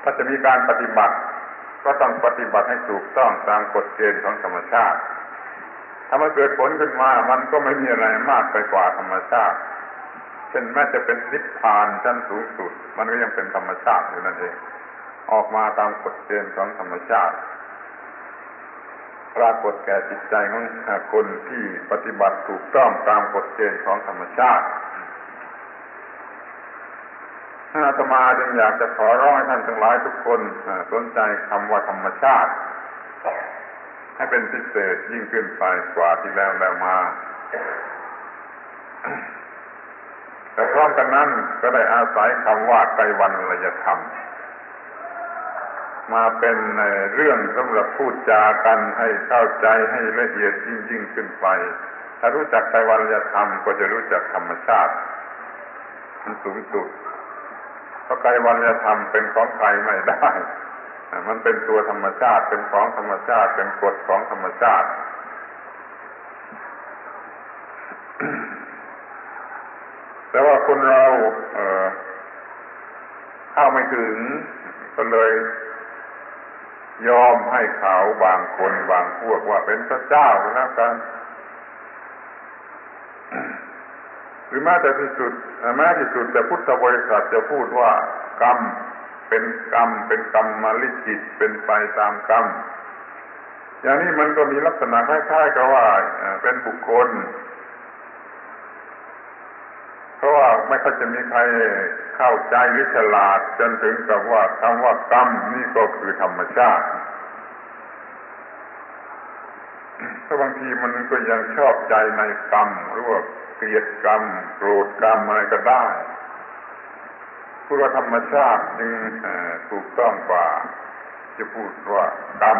ถ้าจะมีการปฏิบัติก็ต้องปฏิบัติให้ถูกต้องตามกฎเกณฑ์ของธรรมชาติถ้ามันเกิดผลขึ้นมามันก็ไม่มีอะไรมากไปกว่าธรรมชาติเช่นแม้จะเป็นนิพพานชั้นสูงสุดมันก็ยังเป็นธรรมชาติอยู่นั่นเองออกมาตามกฎเกณฑ์ของธรรมชาติ ปรากฏแก่จิตใจของคนที่ปฏิบัติถูกต้องตามกฎเกณฑ์ของธรรมชาติอาตมาจึงอยากจะขอร้องให้ท่านทั้งหลายทุกคนสนใจคำว่าธรรมชาติให้เป็นพิเศษยิ่งขึ้นไปกว่าที่แล้วมา แต่พร้อมกันนั้นก็ได้อาศัยคำว่าไตรวรรณยธรรมมาเป็นเรื่องสำหรับพูดจากันให้เข้าใจให้ละเอียดยิ่งขึ้นไปถ้ารู้จักไตรวรรณยธรรมก็จะรู้จักธรรมชาติมันสูงสุดเพราะไตรวรรณยธรรมเป็นของใครไม่ได้มันเป็นตัวธรรมชาติเป็นของธรรมชาติเป็นกฎของธรรมชาติแต่ว่าคนเราเข้าไม่ถึงก็เลยยอมให้เขาบางคนบางพวกว่าเป็นพระเจ้าก็แล้วกันหรือแม้แต่ที่สุดจะพุทธบริษัทจะพูดว่ากรรมเป็นกรรมมาลิขิตเป็นไปตามกรรมอย่างนี้มันก็มีลักษณะคล้ายๆกับว่าเป็นบุคคลเพราะว่าไม่ค่อยจะมีใครเข้าใจหรือฉลาดจนถึงกับว่าคำว่ากรรมนี่ก็คือธรรมชาติถ้าบางทีมันก็ยังชอบใจในกรรมหรือว่าเกลียดกรรมโกรธกรรมอะไรก็ได้พูดว่าธรรมชาติจึงถูกต้องกว่าจะพูดว่ากรรม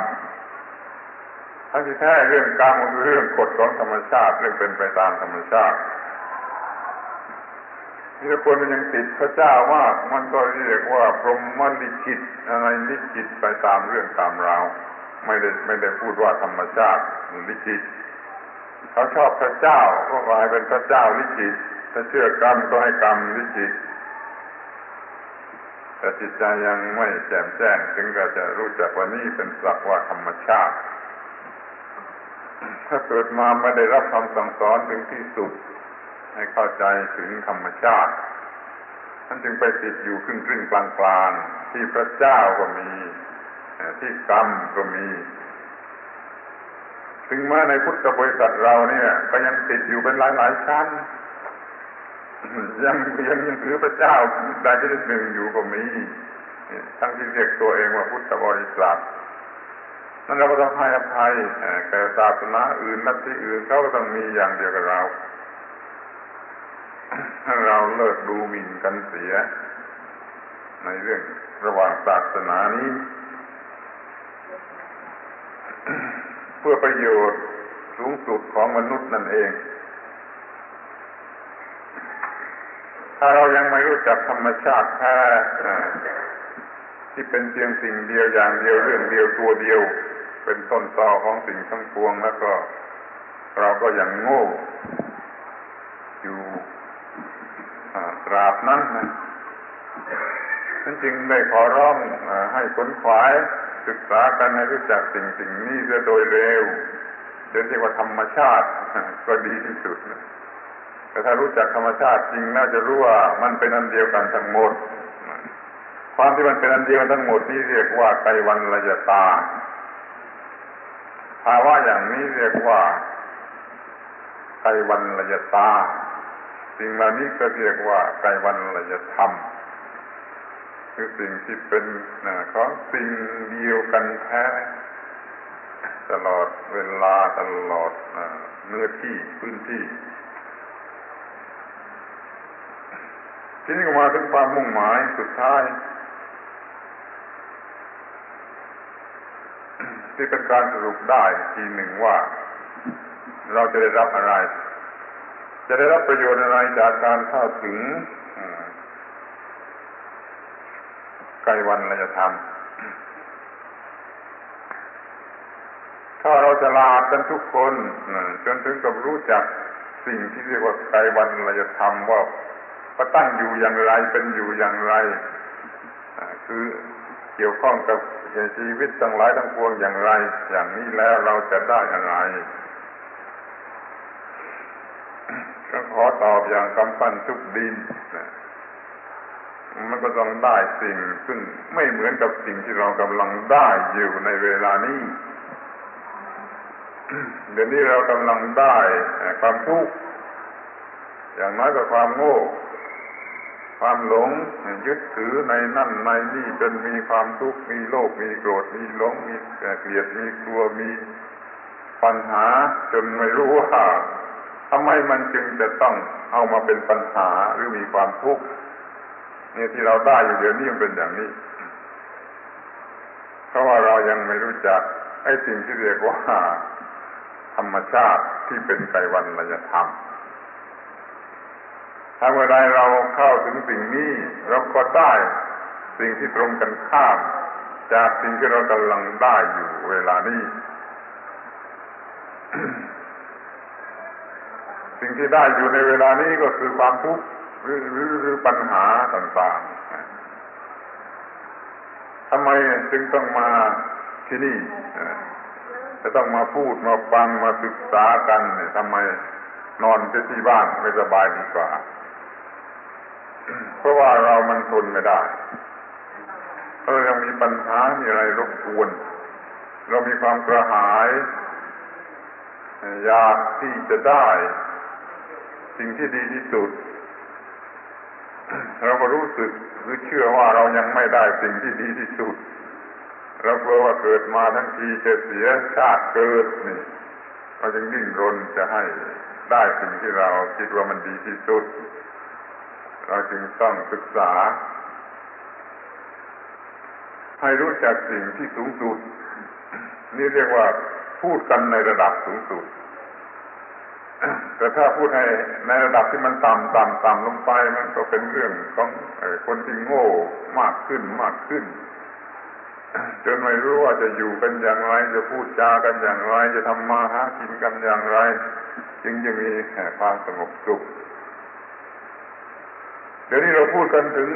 ทั้งที่แท้เรื่องกรรมคือเรื่องกฎของธรรมชาติเรื่องเป็นไปตามธรรมชาตินี่คนมันยังติดพระเจ้ามากมันก็เรียกว่าพรหมลิขิตอะไรลิขิตไปตามเรื่องตามราวไม่ได้พูดว่าธรรมชาติลิขิตเขาชอบพระเจ้าก็กลายเป็นพระเจ้าลิขิตถ้าเชื่อกรรมก็ให้กรรมลิขิตแต่จิตใจยังไม่แจ่มแจ้งถึงก็จะรู้จักว่านี่เป็นสักว่าธรรมชาติถ้าเกิดมาไม่ได้รับคำสั่งสอนถึงที่สุดให้เข้าใจถึงธรรมชาติท่านจึงไปติดอยู่ครึ่งกลางๆที่พระเจ้าก็มีที่กรรมก็มีถึงแม้ในพุทธบริษัทเราเนี่ยก็ยังติดอยู่เป็นหลายชั้นยังถือพระเจ้าใดชนิดหนึ่งอยู่ก็มีทั้งที่เรียกตัวเองว่าพุทธบริษัทนั่นเราก็ต้องให้อภัยแก่ศาสนาอื่นลัทธิอื่นเขาก็ต้องมีอย่างเดียวกับเราถ้าเราเลิกดูหมิ่นกันเสียในเรื่องระหว่างศาสนานี้เพื่อประโยชน์สูงสุดของมนุษย์นั่นเองถ้าเรายังไม่รู้จักธรรมชาติแท้ที่เป็นเพียงสิ่งเดียวอย่างเดียวเรื่องเดียวตัวเดียวเป็นต้นตอของสิ่งทั้งปวงแล้วก็เราก็ยังโง่อยู่ตราบนั้นฉันจึงได้ขอร้องให้ขนขวายศึกษากันให้รู้จักสิ่งนี้โดยเร็วเรียกว่าธรรมชาติก็ดีที่สุดแต่ถ้ารู้จักธรรมชาติจริงน่าจะรู้ว่ามันเป็นอันเดียวกันทั้งหมดความที่มันเป็นอันเดียวกันทั้งหมดนี่เรียกว่าไตรวรรณยตาภาวะอย่างนี้เรียกว่าไตรวรรณยตาสิ่งเหล่านี้ก็เรียกว่าไตรวรรณยธรรมคือสิ่งที่เป็นของสิ่งเดียวกันแท้ตลอดเวลาตลอดเนื้อที่พื้นที่ทีนี้ก็มาถึงความมุ่งหมายสุดท้ายที่เป็นการสรุปได้ทีหนึ่งว่าเราจะได้รับอะไรจะได้รับประโยชน์อะไรจากการเข้าถึงไตรวรรณยธรรมถ้าเราฉลาดกันทุกคนจนถึงกับรู้จักสิ่งที่เรียกว่าไตรวรรณยธรรมว่าตั้งอยู่อย่างไรเป็นอยู่อย่างไรคือเกี่ยวข้องกับชีวิตทั้งหลายทั้งปวงอย่างไรอย่างนี้แล้วเราจะได้อะไรก็ขอตอบอย่างกำปั้นทุบดินมันก็ต้องได้สิ่งซึ่งไม่เหมือนกับสิ่งที่เรากำลังได้อยู่ในเวลานี้ ดี๋ยวนี้เรากำลังได้ความทุกข์อย่างน้อยก็ความโง่ความหลงยึดถือในนั่นในนี่จนมีความทุกข์มีโลภมีโกรธมีหลงมีเกลียดมีกลัวมีปัญหาจนไม่รู้ว่าทำไมมันจึงจะต้องเอามาเป็นปัญหาหรือมีความทุกข์นี่ที่เราได้อยู่เดี๋ยวนี้มันเป็นอย่างนี้เพราะว่าเรายังไม่รู้จักไอ้สิ่งที่เรียกว่าธรรมชาติที่เป็นไกวัลยธรรมถ้าเมื่อใดเราเข้าถึงสิ่งนี้เราก็ได้สิ่งที่ตรงกันข้ามจากสิ่งที่เรากำลังได้อยู่เวลานี้ สิ่งที่ได้อยู่ในเวลานี้ก็คือความทุกข์หรือปัญหาต่างๆทำไมจึงต้องมาที่นี่จะต้องมาพูดมาฟังมาศึกษากันเนี่ยทำไมนอนที่บ้านไม่สบายดีกว่าเพราะว่าเรามันทนไม่ได้เรายังมีปัญหามีอะไรรบกวนเรามีความกระหายอยากที่จะได้สิ่งที่ดีที่สุดเราก็รู้สึกหรือเชื่อว่าเรายังไม่ได้สิ่งที่ดีที่สุดเรากลัวว่าเกิดมาทั้งทีจะเสียชาติเกิดนี่เราจึงดิ้นรนจะให้ได้สิ่งที่เราคิดว่ามันดีที่สุดเราจึงต้องศึกษาให้รู้จักสิ่งที่สูงสุดนี่เรียกว่าพูดกันในระดับสูงสุดแต่ถ้าพูดให้ในระดับที่มันต่ำลงไปมันก็เป็นเรื่องของคนที่โง่มากขึ้นจนไม่รู้ว่าจะอยู่กันอย่างไรจะพูดจากันอย่างไรจะทำมาหากินกันอย่างไรจึงจะมีความสงบสุขเดี๋ยวนี้เราพูดกันถึง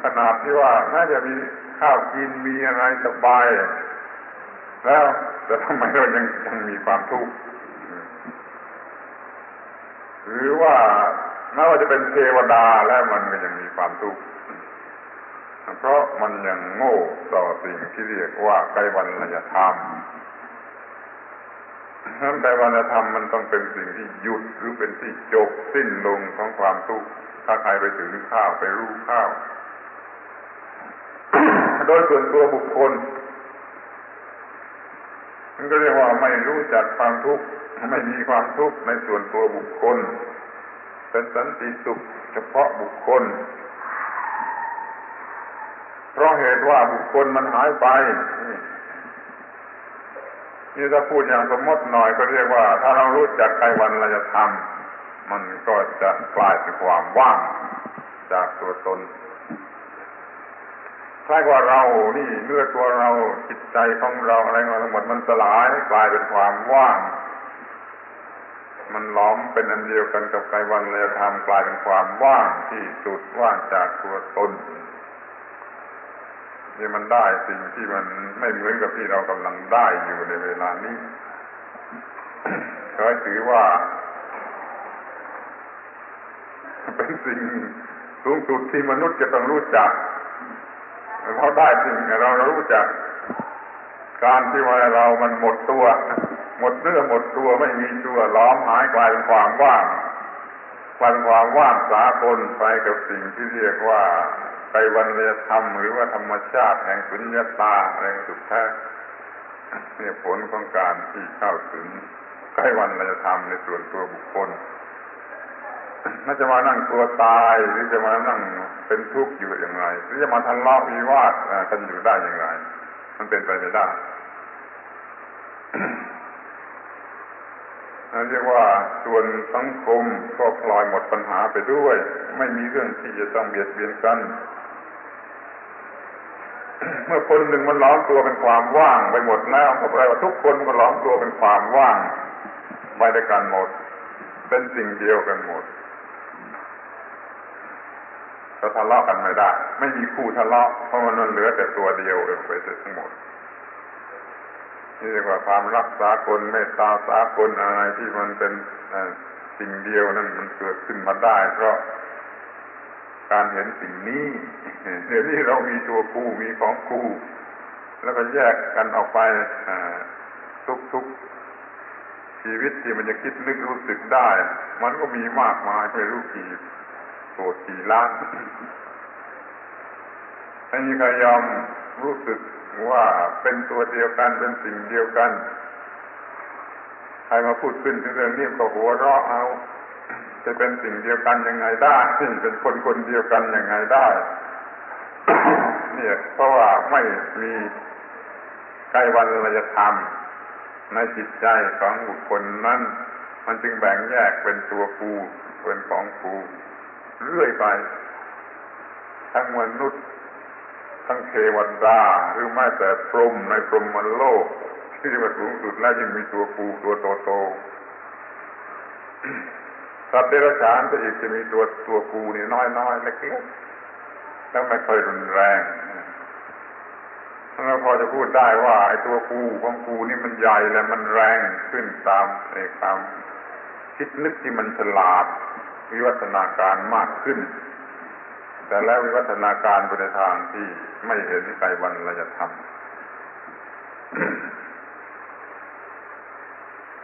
ขนาดที่ว่าน่าจะมีข้าวกินมีอะไรสบายแล้วแต่ทำไมเรายังมีความทุกข์หรือว่าแม้ว่าจะเป็นเทวดาแล้วมันก็ยังมีความทุกข์เพราะมันยังโง่ต่อสิ่งที่เรียกว่าไกวัลยธรรมนั้นไกวัลยธรรมมันต้องเป็นสิ่งที่หยุดหรือเป็นที่จบสิ้นลงของความทุกข์ถ้าใครไปถึงข้าวไปรู้ข้าว โดยส่วนตัวบุคคลมันก็เรียกว่าไม่รู้จักความทุกข์ไม่มีความทุกข์ในส่วนตัวบุคคลเป็นสันติสุขเฉพาะบุคคลเพราะเหตุว่าบุคคลมันหายไปนี่ถ้าพูดอย่างสมมติหน่อยก็เรียกว่าถ้าเรารู้จักไกวัลยธรรมมันก็จะกลายเป็นความว่างจากตัวตนใช่ว่าเรานี่เนื้อตัวเราจิตใจของเราอะไรทั้งหมดมันสลายกลายเป็นความว่างมันล้อมเป็นอันเดียวกันกับไกวัลยธรรมกลายเป็นความว่างที่สุดว่างจากตัวตนนี่มันได้สิ่งที่มันไม่เหมือนกับที่เรากำลังได้อยู่ในเวลานี้ขอให้ถือว่าเป็นสิ่งสูงสุดที่มนุษย์จะต้องรู้จักเราได้สิ่งเรารู้จักการที่ว่าเรามันหมดตัวหมดเนื้อหมดตัวไม่มีตัวล้อมหายกลายเป็นความว่างกลายเป็นความว่างสากลไปกับสิ่งที่เรียกว่าไกวัลยธรรมหรือว่าธรรมชาติแห่งสุญญตาแห่งสุดแท้นี่ผลของการที่เข้าถึงไกวัลยธรรมในส่วนตัวบุคคลน่าจะมานั่งตัวตายหรือจะมานั่งเป็นทุกข์อยู่อย่างไรหรือจะมาทะเลาะวิวาทกันอยู่ได้อย่างไรมันเป็นไปไม่ได้ เรียกว่าส่วนสังคมก็พลอยหมดปัญหาไปด้วยไม่มีเรื่องที่จะต้องเบียดเบียนกัน เมื่อคนหนึ่งมันล้อมตัวเป็นความว่างไปหมดแล้วก็แปลว่าทุกคนก็ล้อมตัวเป็นความว่างไปด้วยกันหมดเป็นสิ่งเดียวกันหมดก็ทะเลาะกันไม่ได้ไม่มีคู่ทะเลาะเพราะมันเหลือแต่ตัวเดียวไปทั้งหมดนี่เรียกว่าความรักสากลเมตตาสากลอะไรที่มันเป็นสิ่งเดียวนั้นมันเกิดขึ้นมาได้เพราะการเห็นสิ่งนี้เดี๋ยวนี้เรามีตัวกูมีของกู ชีวิตที่มันจะคิดนึกรู้สึกได้มันก็มีมากมายไม่รู้กี่โกรธกี่ล้านไม่มีใครยอมรู้สึกว่าเป็นตัวเดียวกันเป็นสิ่งเดียวกันใครมาพูดขึ้นถึงเรื่องนี้ก็หัวเราะเอาจะเป็นสิ่งเดียวกันยังไงได้เป็นคนคนเดียวกันยังไงได้เนี่ยเพราะว่าไม่มีไกลวันลยธรรมในจิตใจของบุคคลนั้นมันจึงแบ่งแยกเป็นตัวกูเป็นของกูเรื่อยไปทั้งมนุษย์ทั้งเทวดาหรือแม้แต่พรหมในพรหมโลกที่ว่าสูงสุดแล้วยังมีตัวกูตัวโตๆสัตว์เดรัจฉานก็อีกจะมีตัวกูนี่น้อยๆเล็กๆแล้วไม่ค่อยรุนแรงเราพอจะพูดได้ว่าไอ้ตัวกูของกูนี่มันใหญ่และมันแรงขึ้นตามความคิดนึกที่มันฉลาดวิวัฒนาการมากขึ้นแต่แล้ววิวัฒนาการไปในทางที่ไม่เห็นไกลวันลยธรรม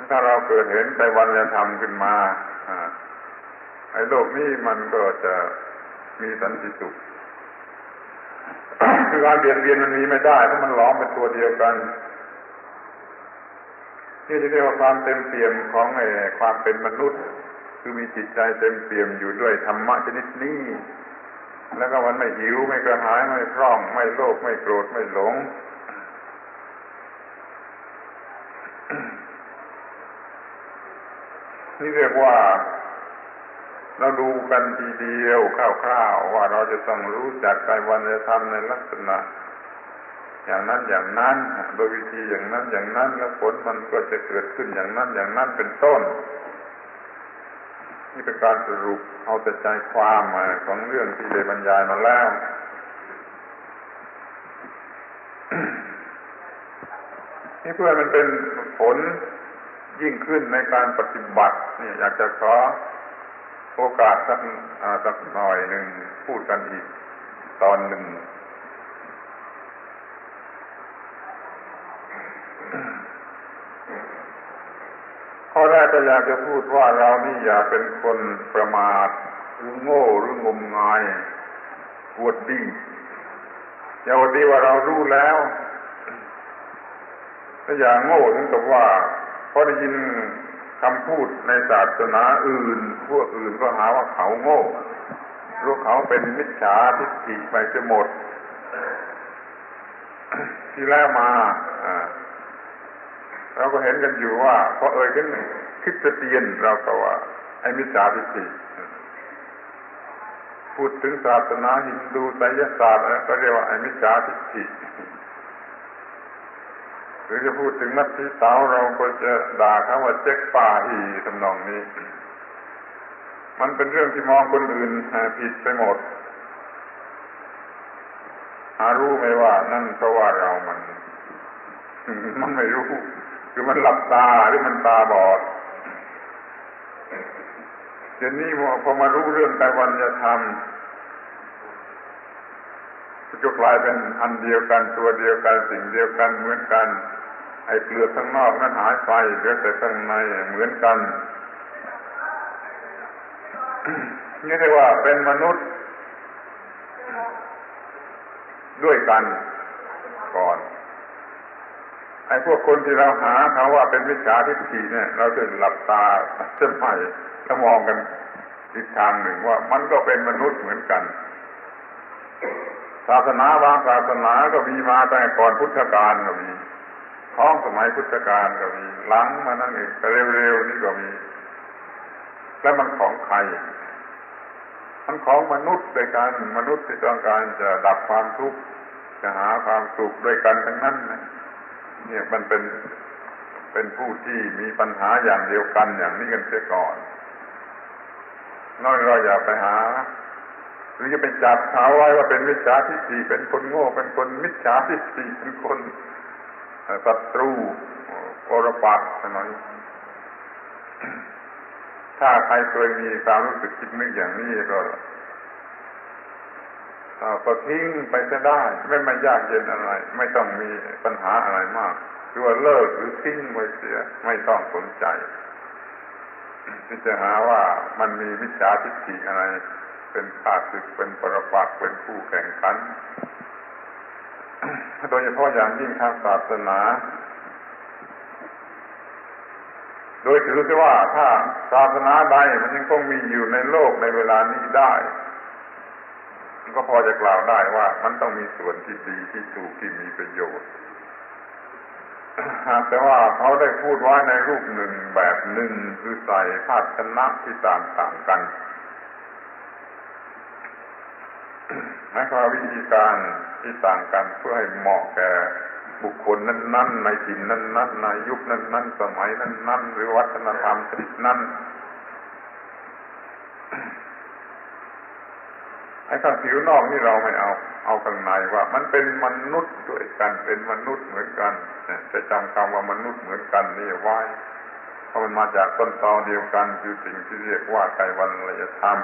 ถ้าเราเกิดเห็นไกลวันลยธรรมขึ้นมาไอ้โลกนี้มันก็จะมีสันติสุขคือการเบียดเบียนมันมีไม่ได้เพราะมันหลอมเป็นตัวเดียวกันนี่จะเรียกว่าความเต็มเปี่ยมของความเป็นมนุษย์คือมีจิตใจเต็มเปี่ยมอยู่ด้วยธรรมะชนิดนี้แล้วก็มันไม่หิวไม่กระหายไม่พร่องไม่โลภไม่โกรธไม่หลงนี่เรียกว่าเราดูกันทีเดียวคร่าวๆว่าเราจะต้องรู้จักไตรวันจะทำในลักษณะอย่างนั้นโดยวิธีอย่างนั้นแล้วผลมันก็จะเกิดขึ้นอย่างนั้นเป็นต้นนี่เป็นการสรุปเอาแต่ใจความของเรื่องที่ได้บรรยายมาแล้วนี่เพื่อมันเป็นผลยิ่งขึ้นในการปฏิบัตินี่อยากจะขอโอกาสสักหน่อยหนึ่งพูดกันอีกตอนหนึ่งข้อแรกก็อยากจะพูดว่าเรานี่อย่าเป็นคนประมาทหรือโง่หรืองมงายอวดดีอย่าอวดดีว่าเรารู้แล้วถ้าอย่างโง่ถึงกับว่าพอได้ยินคำพูดในศาสนาอื่นพวกอื่นก็หาว่าเขาโง่รู้เขาเป็นมิจฉาทิฏฐิไปจะหมดที่แล้วมาเราก็เห็นกันอยู่ว่าพอขึ้นคริสเตียนเราก็ว่าไอ้มิจฉาทิฏฐิพูดถึงศาสนาฮินดูไสยศาสตร์ก็เรียกว่าไอ้มิจฉาทิฏฐิหรือจะพูดถึงนักที่เต๋าเราก็จะด่าเขาว่าเจ๊กป่าอีทำนองนี้มันเป็นเรื่องที่มองคนอื่นผิดไปหมดหารู้ไหมว่านั่นเพราะว่าเรามันไม่รู้คือมันหลับตาหรือมันตาบอดเดี๋ยวนี้พอมารู้เรื่องไตรวันจะทำจะกลายเป็นอันเดียวกันตัวเดียวกันสิ่งเดียวกันเหมือนกันไอ้เปลือกข้างนอกนั้นหายไปเหลือแต่ข้างในเหมือนกันนี่เรียกว่าเป็นมนุษย์ด้วยกันก่อนไอ้พวกคนที่เราหาเขาว่าเป็นมิจฉาทิฏฐิเนี่ยเราจะหลับตาเชื่อมั่นแล้วมองกันอีกทางหนึ่งว่ามันก็เป็นมนุษย์เหมือนกันศาสนาบางศาสนาก็มีมาแต่ก่อนพุทธกาลก็มีท้องสมัยพุทธกาลก็มีหลังมานั่นเองแต่เร็วๆนี่ก็มีแล้วมันของใครมันของมนุษย์ด้วยกันมนุษย์ที่ต้องการจะดับความทุกข์จะหาความสุขด้วยกันทั้งนั้นเนี่ยมันเป็นผู้ที่มีปัญหาอย่างเดียวกันอย่างนี้กันเสียก่อนน้อยเราอย่าไปหาหรือจะไปจับเขาไว้ว่าเป็นมิจฉาทิฏฐิเป็นคนโง่เป็นคนมิจฉาทิฏฐิเป็นคนศัตรูโอรปัตถ์นั้นถ้าใครเคยมีความรู้สึกคิดนึกอย่างนี้ก็ทิ้งไปจะได้ไม่ยากเย็นอะไรไม่ต้องมีปัญหาอะไรมากค ตัวเลิกหรือทิ้งไปเสียไม่ต้องสนใจที่จะหาว่ามันมีมิจฉาทิฏฐิอะไรเป็นข้าศึกเป็นปรปักษ์เป็นคู่แข่งขันโดยเฉพาะอย่างยิ่งทางศาสนาโดยถือว่าถ้าศาสนาใดมันยังคงมีอยู่ในโลกในเวลานี้ได้มันก็พอจะกล่าวได้ว่ามันต้องมีส่วนที่ดีที่ถูกที่มีประโยชน์แต่ว่าเขาได้พูดไว้ในรูปหนึ่งแบบหนึ่งคือใส่ภาชนะที่ต่างกันหมายความว่าวิธีการที่ต่างกันเพื่อให้เหมาะแก่บุคคลนั้นๆในถิ่นนั้นๆในยุคนั้นๆสมัยนั้นๆหรือวัฒนธรรมชนิดนั้นไอ้ข้างผิวนอกนี่เราไม่เอาข้างในว่ามันเป็นมนุษย์ด้วยกันเป็นมนุษย์เหมือนกันจะจำคำว่ามนุษย์เหมือนกันนี่ไว้เพราะมันมาจากต้นตอเดียวกันคือสิ่งที่เรียกว่าไตรวรรณธรรม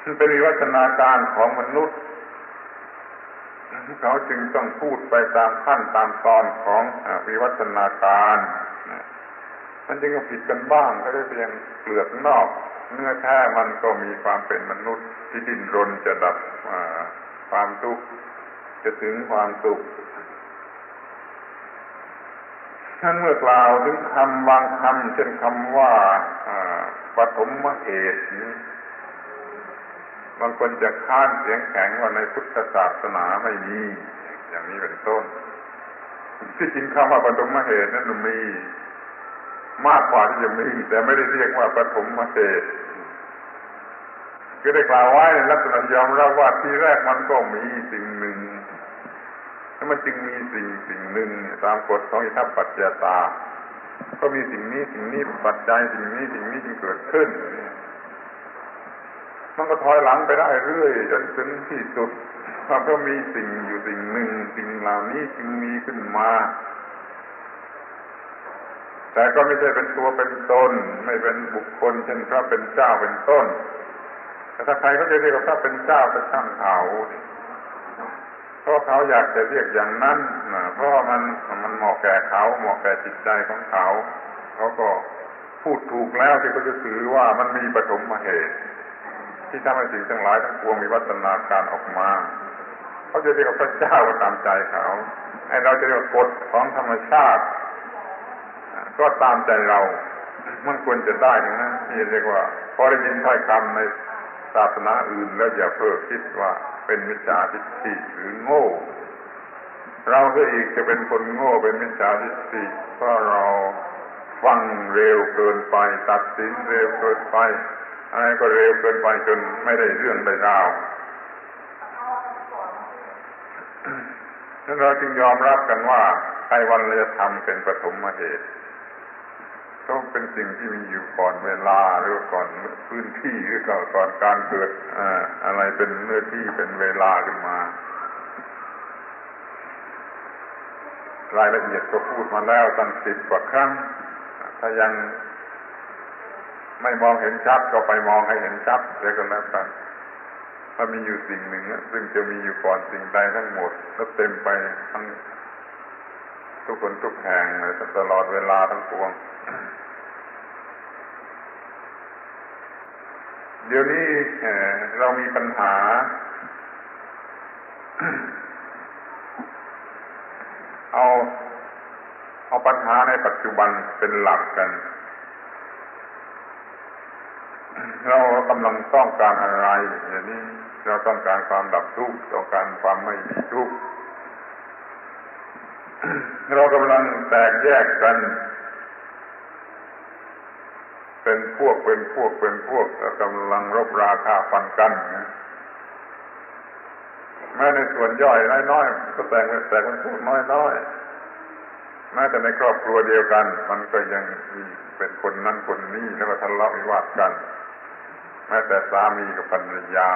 มันเป็นวิวัฒนาการของมนุษย์เขาจึงต้องพูดไปตามขั้นตามตอนของวิวัฒนาการมันจึงผิดกันบ้างก็ได้เพียงเปลือกนอกเนื้อแท้มันก็มีความเป็นมนุษย์ที่ดิ้นรนจะดับความทุกข์จะถึงความสุขท่านเมื่อกล่าวถึงคำบางคำเช่นคำว่าปฐมเหตุบางคนจะค้านเสียงแข็งว่าในพุทธศาสนาไม่มีอย่างนี้เป็นต้นที่จริงคำว่าปฐมเหตุนั้นมีมากกว่าที่จะมีแต่ไม่ได้เรียกว่าปฐมเหตุก็ได้กล่าวไว้ในลักษณะยอมรับว่าที่แรกมันก็มีสิ่งหนึ่งแล้วมันจึงมีสิ่งหนึ่งตามกฎของอิทธิปัจจยตาก็มีสิ่งนี้ปัจจัยสิ่งนี้จึงเกิดขึ้นมันก็ถอยหลังไปได้เรื่อยจนถึงที่สุดเพราะมีสิ่งอยู่สิ่งหนึ่งสิ่งเหล่านี้จึงมีขึ้นมาแต่ก็ไม่ใช่เป็นตัวเป็นตนไม่เป็นบุคคลเช่นพระเป็นเจ้าเป็นต้นแต่ถ้าใครเขาจะเรียกว่าพระเป็นเจ้าก็ช่างเขาเพราะเขาอยากจะเรียกอย่างนั้นเพราะมันเหมาะแก่เขาเหมาะแก่จิตใจของเขาเขาก็พูดถูกแล้วที่เขาจะถือว่ามันมีปฐมเหตุที่ทำให้สิ่งทั้งหลายทั้งปวงมีวัฒนาการออกมาเขาจะเรียกว่าพระเจ้าก็ตามใจเขาให้เราจะเรียกว่ากฎของธรรมชาติก็ตามใจเรามันควรจะได้นะที่เรียกว่าพอได้ยินถ้อยคำในศาสนาอื่นแล้วอย่าเพ้อคิดว่าเป็นมิจฉาทิฏฐิหรือโง่เราก็อีกจะเป็นคนโง่เป็นมิจฉาทิฏฐิเพราะเราฟังเร็วเกินไปตัดสินเร็วเกินไปอะไรก็เร็วเกินไปจนไม่ได้เรื่องได้ราวเราจึงยอมรับกันว่าไตรวรรณธรรมเป็นปฐมเหตุต้องเป็นสิ่งที่มีอยู่ก่อนเวลาหรือก่อนพื้นที่หรือก่อนการเกิดอะไรเป็นเนื้อที่เป็นเวลาขึ้นมารายละเอียดก็พูดมาแล้วตั้ง10 กว่าครั้งถ้ายังไม่มองเห็นชัดก็ไปมองให้เห็นชัดเดี๋ยวก็แล้วกันถ้ามีอยู่สิ่งหนึ่งซึ่งจะมีอยู่ก่อนสิ่งใดทั้งหมดแล้วเต็มไปทั้งทุกคนทุกแห่งตลอดเวลาทั้งปวงเดี๋ยวนี้เรามีปัญหาเอาปัญหาในปัจจุบันเป็นหลักกันเรากำลังต้องการอะไรอย่างนี้เราต้องการความดับทุกข์ต้องการความไม่มีทุกข์เรากำลังแตกแยกกันเป็นพวกแล้วกำลังรบราฆ่าฟันกันแม้ในส่วนย่อยน้อยๆก็แตกเป็นพวกน้อยๆแม้แต่ในครอบครัวเดียวกันมันก็ยังมีเป็นคนนั้นคนนี้แล้วก็ทะเลาะวิวาทกันแม้แต่สามีกับภรรยา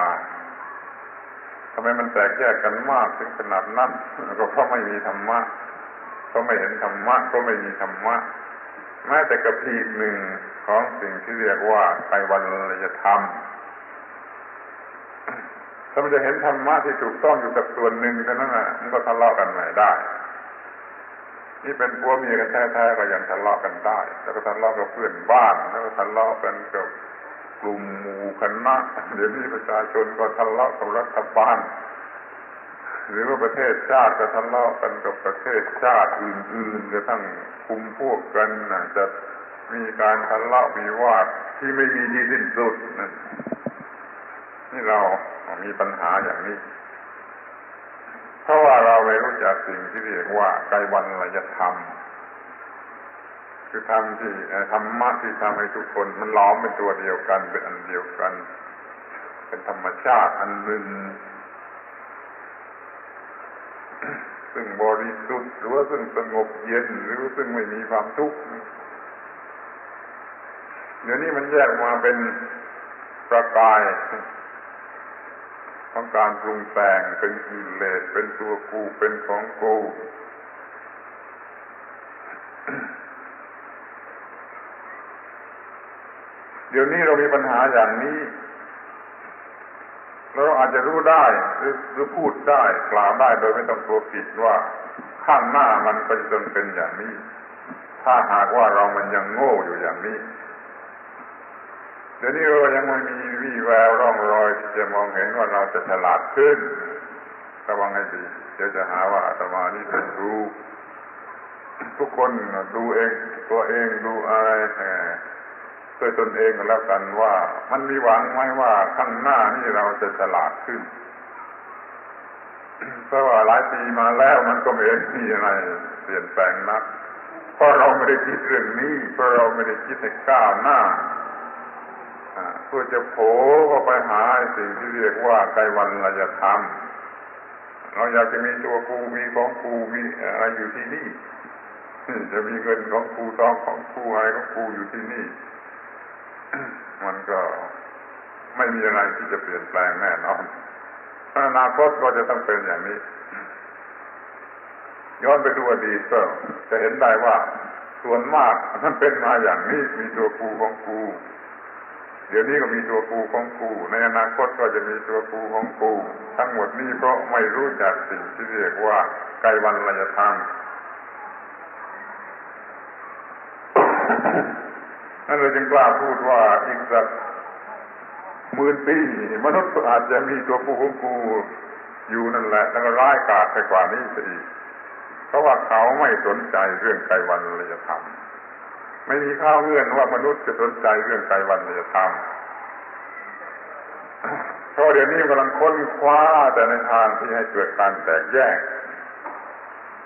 ทำไมมันแตกแยกกันมากถึงขนาดนั้นก็เพราะไม่มีธรรมะเพราะไม่เห็นธรรมะเพราะไม่มีธรรมะแม้แต่กระพีหนึ่งของสิ่งที่เรียกว่าไตรวรรณธรรมถ้ามันจะเห็นธรรมะที่ถูกต้องอยู่กับส่วนหนึ่งเท่านั้นมันก็ทะเลาะกันไม่ได้ นี่เป็นผัวเมียกันแท้ๆก็ยังทะเลาะกันได้แล้วก็ทะเลาะกับเพื่อนบ้านแล้วก็ทะเลาะกันกับกลุ่มหมู่คณะเดี๋ยวนี้ประชาชนก็ทะเลาะกับรัฐบาลหรือว่าประเทศชาติก็ทะเลาะกันกับประเทศชาติอื่นๆกระทั่งคุมพวกกันจะมีการทะเลาะวิวาทที่ไม่มีที่สิ้นสุดนี่เรามีปัญหาอย่างนี้เพราะว่าเราไม่รู้จักสิ่งที่เรียกว่าไกรวรรณธรรมคือธรรมะที่ทำให้ทุกคนมันล้อมเป็นตัวเดียวกันเป็นอันเดียวกันเป็นธรรมชาติอันหนึ่งซึ่งบริสุทธิ์หรือว่าซึ่งสงบเย็นหรือซึ่งไม่มีความทุกข์เดี๋ยวนี้มันแยกมาเป็นประกายของการปรุงแต่งเป็นกิเลสเป็นตัวกูเป็นของกูเดี๋ยวนี้เรามีปัญหาอย่างนี้เราอาจจะรู้ได้หรือพูดได้กล่าวได้โดยไม่ต้องกลัวผิดว่าข้างหน้ามันก็จะเป็นอย่างนี้ถ้าหากว่าเรามันยังโง่อยู่อย่างนี้เดี๋ยวนี้เรายังไม่มีวี่แววร่องรอยที่จะมองเห็นว่าเราจะฉลาดขึ้นระวังให้ดีเดี๋ยวจะหาว่าอาตมานี่เป็นครูทุกคนดูเองตัวเองดูอะไรด้วยตนเองก็แล้วกันว่ามันมีหวังไหมว่าข้างหน้านี่เราจะฉลาดขึ้นเพราะว่าหลายปีมาแล้วมันก็ไม่เห็นมีอะไรเปลี่ยนแปลงนักเพราะเราไม่ได้คิดเรื่องนี้เพราะเราไม่ได้คิดให้ก้าวหน้าเพื่อจะโผล่เข้าไปหาสิ่งที่เรียกว่าไกรวรรณธรรมเราอยากจะมีตัวกูมีของกูมีอะไรอยู่ที่นี่จะมีเงินของกูทองของกูอะไรของกูอยู่ที่นี่มันก็ไม่มีอะไรที่จะเปลี่ยนแปลงแน่นอนอนาคตก็จะต้องเป็นอย่างนี้ย้อนไปดูอดีตก็จะเห็นได้ว่าส่วนมากมันเป็นมาอย่างนี้มีตัวกูของกูเดี๋ยวนี้ก็มีตัวกูของกูในอนาคตก็จะมีตัวกูของกูทั้งหมดนี้เพราะไม่รู้จักสิ่งที่เรียกว่าไกรวรรณธรรมนั่นเลยจึงกล้าพูดว่าอีกสัก10,000 ปีมนุษย์อาจจะมีตัวกูของกูอยู่นั่นแหละแล้วก็ร้ายกาจไปกว่านี้อีกเพราะว่าเขาไม่สนใจเรื่องไกรวรรณธรรมไม่มีข้าวเงื่อนว่ามนุษย์จะสนใจเรื่องไกรวรรณธรรมเพราะเดี๋ยวนี้กำลังค้นคว้าแต่ในทางที่ให้เกิดการแตกแยก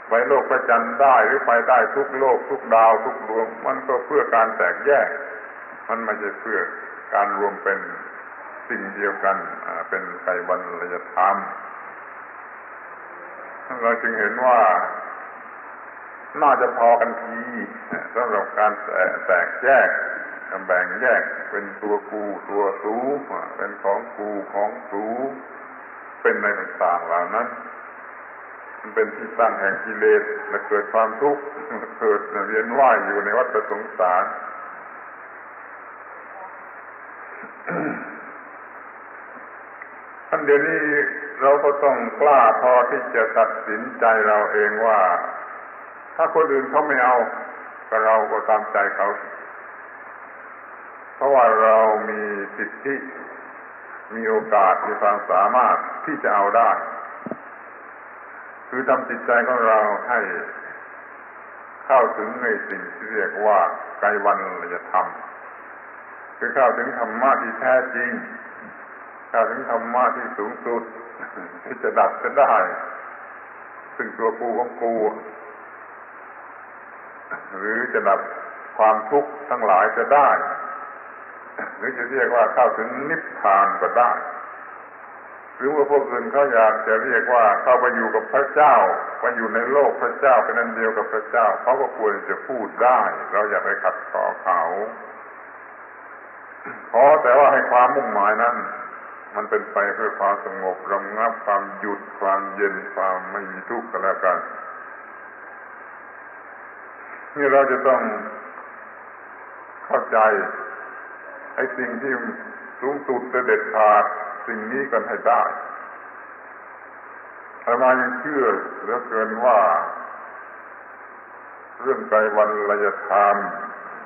ไปโลกพระจันทร์ได้หรือไปได้ทุกโลกทุกดาวทุกดวงมันก็เพื่อการแตกแยกมันไม่ใช่เพื่อการรวมเป็นสิ่งเดียวกันเป็นไกรวรรณธรรมเราจึงเห็นว่าน่าจะพอกันทีสำหรับการแตกแยกแบ่งแยกเป็นตัวกูตัวสูเป็นของกูของสูเป็นในต่างๆเหล่านั้นมันเป็นที่ตั้งแห่งกิเลสและเกิดความทุกข์เกิดเวียนว่ายอยู่ในวัฏสงสารอันเดี๋ยวนี้เราก็ต้องกล้าพอที่จะตัดสินใจเราเองว่าถ้าคนอื่นเขาไม่เอาก็เราก็ตามใจเขาเพราะว่าเรามีสิทธิมีโอกาสมีความสามารถที่จะเอาได้คือทำจิตใจของเราให้เข้าถึงในสิ่งที่เรียกว่าไกรวรรณธรรมคือเข้าถึงธรรมะที่แท้จริงเข้าถึงธรรมะที่สูงสุดที่จะดับจะได้ซึ่งตัวกูของกูหรือจะดับความทุกข์ทั้งหลายจะได้หรือจะเรียกว่าเข้าถึงนิพพานก็ได้หรือว่าพวกอื่นเขาอยากจะเรียกว่าเข้าไปอยู่กับพระเจ้าไปอยู่ในโลกพระเจ้าเป็นอันเดียวกับพระเจ้าเขาก็ควรจะพูดได้เราอย่าไปขัดต่อเขาแต่ว่าให้ความมุ่งหมายนั้นมันเป็นไปเพื่อความสงบระงับความหยุดความเย็นความไม่มีทุกข์ก็แล้วกันนี่เราจะต้องเข้าใจไอ้สิ่งที่สูงสุดเด็ดขาดสิ่งนี้กันให้ได้อาตมายังเชื่อเหลือเกินว่า เรื่องไตรวรรยธรรม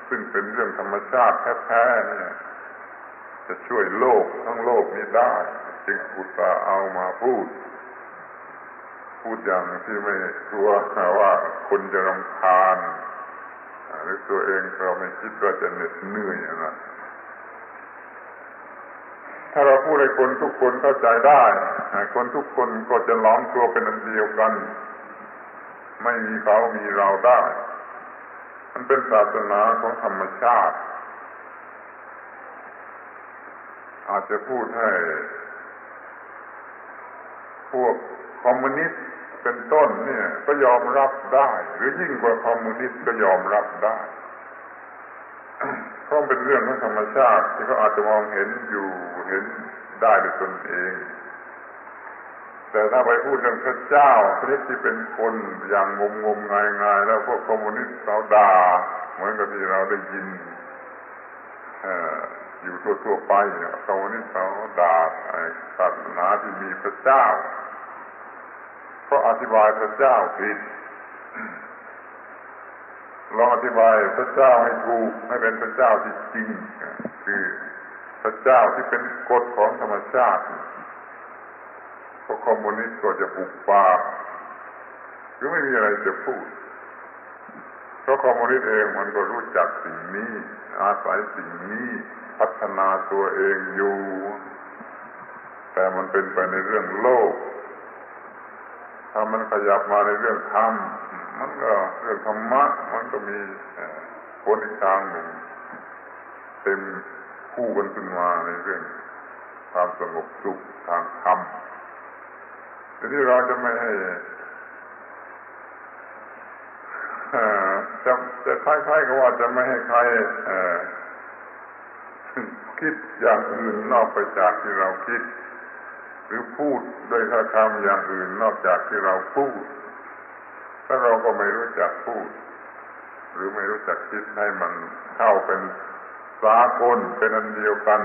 ซึ่งเป็นเรื่องธรรมชาติแท้ๆเนี่ยจะช่วยโลกทั้งโลกนี้ได้จึงอุตส่าห์เอามาพูดอย่างที่ไม่กลัวว่าคนจะรำคาญหรือตัวเองเราไม่คิดว่าจะเหน็ดเหนื่อยนะถ้าเราพูดให้คนทุกคนเข้าใจได้คนทุกคนก็จะล้อมตัวเป็นอันเดียวกันไม่มีเขามีเราได้มันเป็นศาสนาของธรรมชาติอาจจะพูดให้พวกคอมมิวนิสต์เป็นต้นเนี่ยก็ยอมรับได้หรือยิ่งกว่าคอมมิวนิสต์ก็ยอมรับได้เพราะเป็นเรื่องของธรรมชาติที่เขาอาจจะมองเห็นอยู่เห็นได้ด้วยตนเองแต่ถ้าไปพูดเรื่องพระเจ้าพระที่เป็นคนอย่างงมๆงายๆแล้วพวกคอมมิวนิสต์เขาด่าเหมือนกับที่เราได้ยินอยู่ทั่วๆไปคอมมิวนิสต์เขาด่าศาสนาที่มีพระเจ้าเพราะอธิบายพระเจ้าผิดลองอธิบายพระเจ้าให้ถูกให้เป็นพระเจ้าที่จริงคือพระเจ้าที่เป็นกฎของธรรมชาติพวกคอมมิวนิสต์ก็จะปุกปากหรือไม่มีอะไรจะพูดเพราะคอมมิวนิสต์เองมันก็รู้จักสิ่งนี้อาศัยสิ่งนี้พัฒนาตัวเองอยู่แต่มันเป็นไปในเรื่องโลกถ้ามันขยับมาในเรื่องธรรมมันก็เรื่องธรรมะมันก็มีผลอีกทางหนึ่งเต็มคู่กันขึ้นมาในเรื่องความสงบสุขทางธรรมทีนี้เราจะไม่ให้จะคล้ายๆกับว่าจะไม่ให้ใครคิดอย่างอื่นนอกไปจากที่เราคิดหรือพูดด้วยถ้อยคำอย่างอื่นนอกจากที่เราพูดถ้าเราก็ไม่รู้จักพูดหรือไม่รู้จักคิดให้มันเข้าเป็นสากลเป็นอันเดียวกัน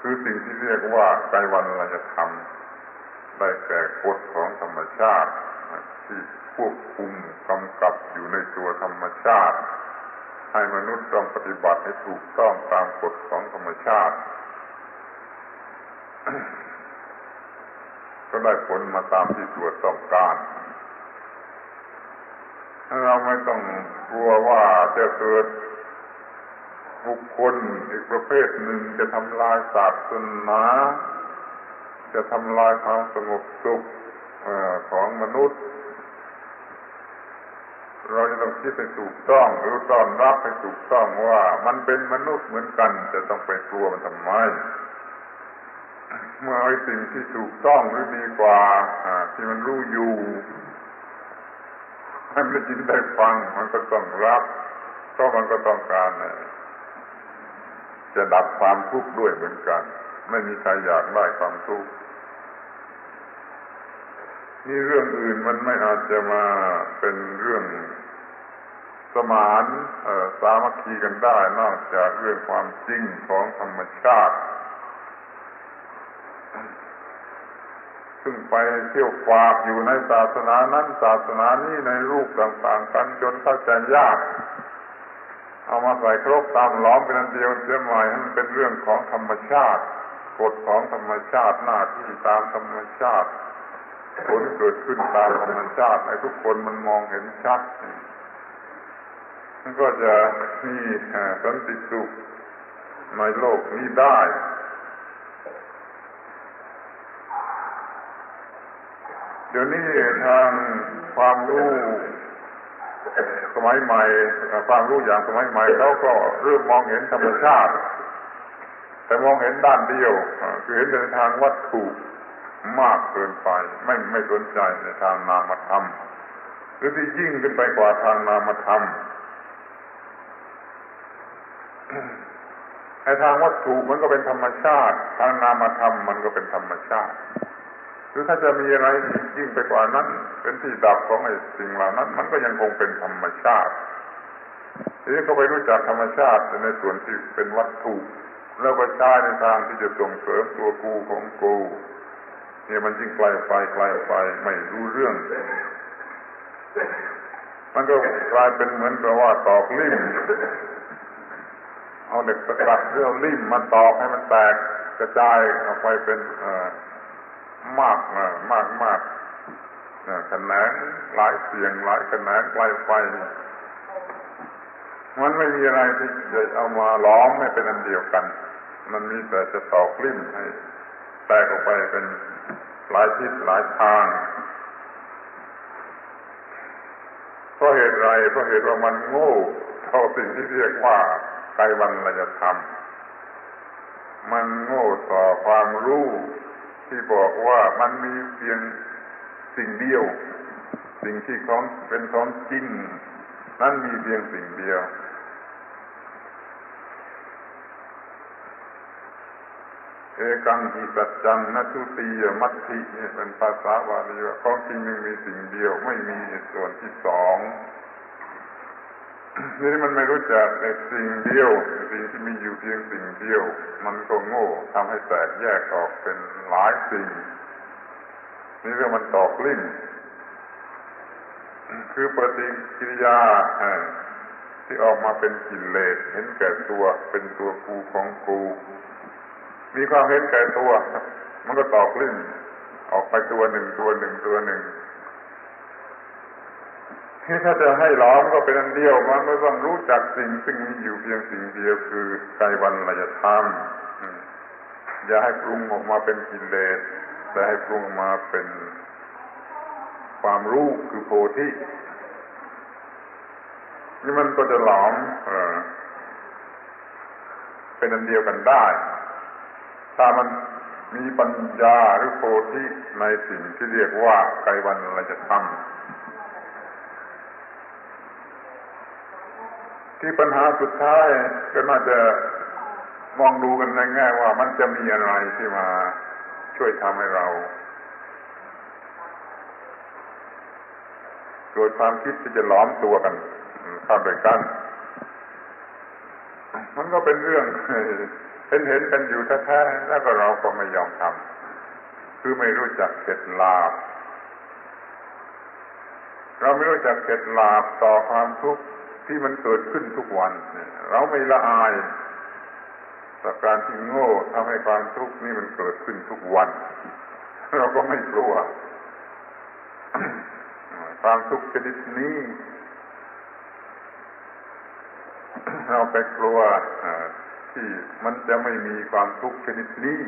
คือสิ่งที่เรียกว่าไตรวรรยธรรมได้แก่กฎของธรรมชาติที่ควบคุมกำกับอยู่ในตัวธรรมชาติให้มนุษย์ต้องปฏิบัติให้ถูกต้องตามกฎของธรรมชาติก็ได้ผลมาตามที่ตัวต้องการเราไม่ต้องกลัวว่าจะเกิดบุคคลอีกประเภทหนึ่งจะทำลายศาสนาจะทำลายความสงบสุขของมนุษย์เราจะต้องคิดให้ถูกต้องหรือต้อนรับให้ถูกต้องว่ามันเป็นมนุษย์เหมือนกันจะต้องไปกลัวมันทำไมเมื่อไอ้สิ่งที่ถูกต้องหรือดีกว่าที่มันรู้อยู่ให้มันได้ยินได้ฟังมันก็ต้องรับเพราะมันก็ต้องการจะดับความทุกข์ด้วยเหมือนกันไม่มีใครอยากได้ความทุกข์นี่เรื่องอื่นมันไม่อาจจะมาเป็นเรื่องสมานสามัคคีกันได้นอกจากเรื่องความจริงของธรรมชาติซึ่งไปเที่ยวฝากอยู่ในศาสนานั้นศาสนานี้ในรูปต่างๆกันจนเข้าใจยากเอามาใส่ครบตามล้อมเป็นอันเดียวเสียใหม่ให้มันเป็นเรื่องของธรรมชาติกฎของธรรมชาติหน้าที่ตามธรรมชาติผลเกิดขึ้นตามธรรมชาติให้ทุกคนมันมองเห็นชัดมันก็จะมีสันติสุขในโลกนี้ได้เดี๋ยวนี้ทางความรู้สมัยใหม่ความรู้อย่างสมัยใหม่เขาก็เริ่มมองเห็นธรรมชาติแต่มองเห็นด้านเดียวคือเห็นในทางวัตถุมากเกินไปไม่สนใจในทางนามธรรมหรือที่ยิ่งขึ้นไปกว่าทางนามธรรมในทางวัตถุมันก็เป็นธรรมชาติทางนามธรรมมันก็เป็นธรรมชาติหรือถ้าจะมีอะไรยิ่งไปกว่านั้นเป็นที่ดับของไอ้สิ่งเหล่านั้นมันก็ยังคงเป็นธรรมชาติทีนี้ก็ไปรู้จักธรรมชาติในส่วนที่เป็นวัตถุแล้วไปใช้ในทางที่จะส่งเสริมตัวกูของกูเนี่ยมันยิ่งไกลไปไม่รู้เรื่อง มันก็กลายเป็นเหมือนกับว่าตอกลิ่มเอาเหล็กสกัดเรื่องลิ่มมันตอกให้มันแตกกระจายออกไปเป็นมากแขนงหลายเสียงหลายแขนงไกลไฟมันไม่มีอะไรที่จะเอามาล้อมให้เป็นอันเดียวกันมันมีแต่จะตอกลิ่มให้แตกออกไปเป็นหลายทิศหลายทางเพราะเหตุไรเพราะเหตุว่ามันโง่ต่อสิ่งที่เรียกว่าไกวรรยธรรมมันโง่ต่อความรู้ที่บอกว่ามันมีเพียงสิ่งเดียวสิ่งที่ของเป็นของจริงนั้นมีเพียงสิ่งเดียวเอกังหิสัจจังนัตถุติยมัตถิเป็นภาษาบาลีว่าของจริงมีสิ่งเดียวไม่มีส่วนที่สองนี่มันไม่รู้จักในสิ่งเดียวสิ่งที่มีอยู่เพียงสิ่งเดียวมันก็โง่ทำให้แตกแยกออกเป็นหลายสิ่งนี่เรื่องมันตอกลิ่มคือปฏิกิริยาที่ออกมาเป็นกิเลสเห็นแก่ตัวเป็นตัวกูของกูมีความเห็นแก่ตัวมันก็ตอกลิ่มออกไปตัวหนึ่งที่ถ้าจะให้ล้อมก็เป็นอันเดียวมันก็ต้องรู้จักสิ่งซึ่งมีอยู่เพียงสิ่งเดียวคือไกวรรยธรรมอย่าให้ปรุงออกมาเป็นกิเลสแต่ให้ปรุงมาเป็นความรู้คือโพธินี่มันก็จะหลอมเป็นอันเดียวกันได้ถ้ามันมีปัญญาหรือโพธิในสิ่งที่เรียกว่าไกวรรยธรรมที่ปัญหาสุดท้ายก็น่าจะมองดูกันในแง่ว่ามันจะมีอะไรที่มาช่วยทำให้เราเกิดความคิดที่จะล้อมตัวกันเข้าด้วยกันมันก็เป็นเรื่องเห็นกันอยู่แท้ๆแล้วก็เราก็ไม่ยอมทำคือไม่รู้จักเข็ดหลาบเราไม่รู้จักเข็ดหลาบต่อความทุกข์ที่มันเกิดขึ้นทุกวันเราไม่ละอายต่อการที่โง่ทำให้ความทุกข์นี่มันเกิดขึ้นทุกวันเราก็ไม่กลัวความทุกข์ชนิดนี้เราไปกลัวที่มันจะไม่มีความทุกข์ชนิดนี้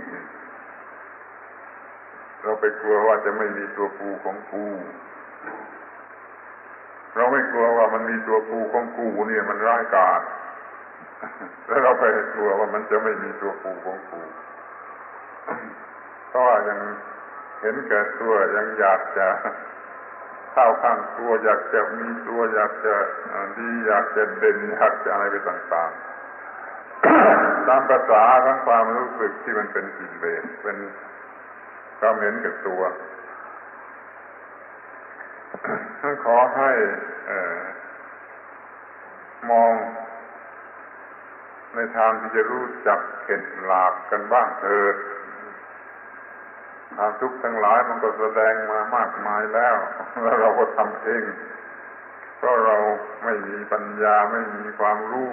เราไปกลัวว่าจะไม่มีตัวกูของกูเราไม่กลัวว่ามันมีตัวกูของกูเนี่ยมันร้ายกาจแล้วเราไปกลัวว่ามันจะไม่มีตัวกูของกูเพราะว่ายังเห็นแก่ตัวยังอยากจะเข้าข้างตัวอยากจะมีตัวอยากจะดีอยากจะเด่นอยากจะอะไรไปต่างๆตามภาษาทั้งความรู้สึกที่มันเป็นกิเลสเป็นความเห็นแก่ตัวขอให้มองในทางที่จะรู้จักเข็ดหลาบกันบ้างเถิดความทุกข์ทั้งหลายมันก็แสดงมามากมายแล้วเราก็ทำเองเพราะเราไม่มีปัญญาไม่มีความรู้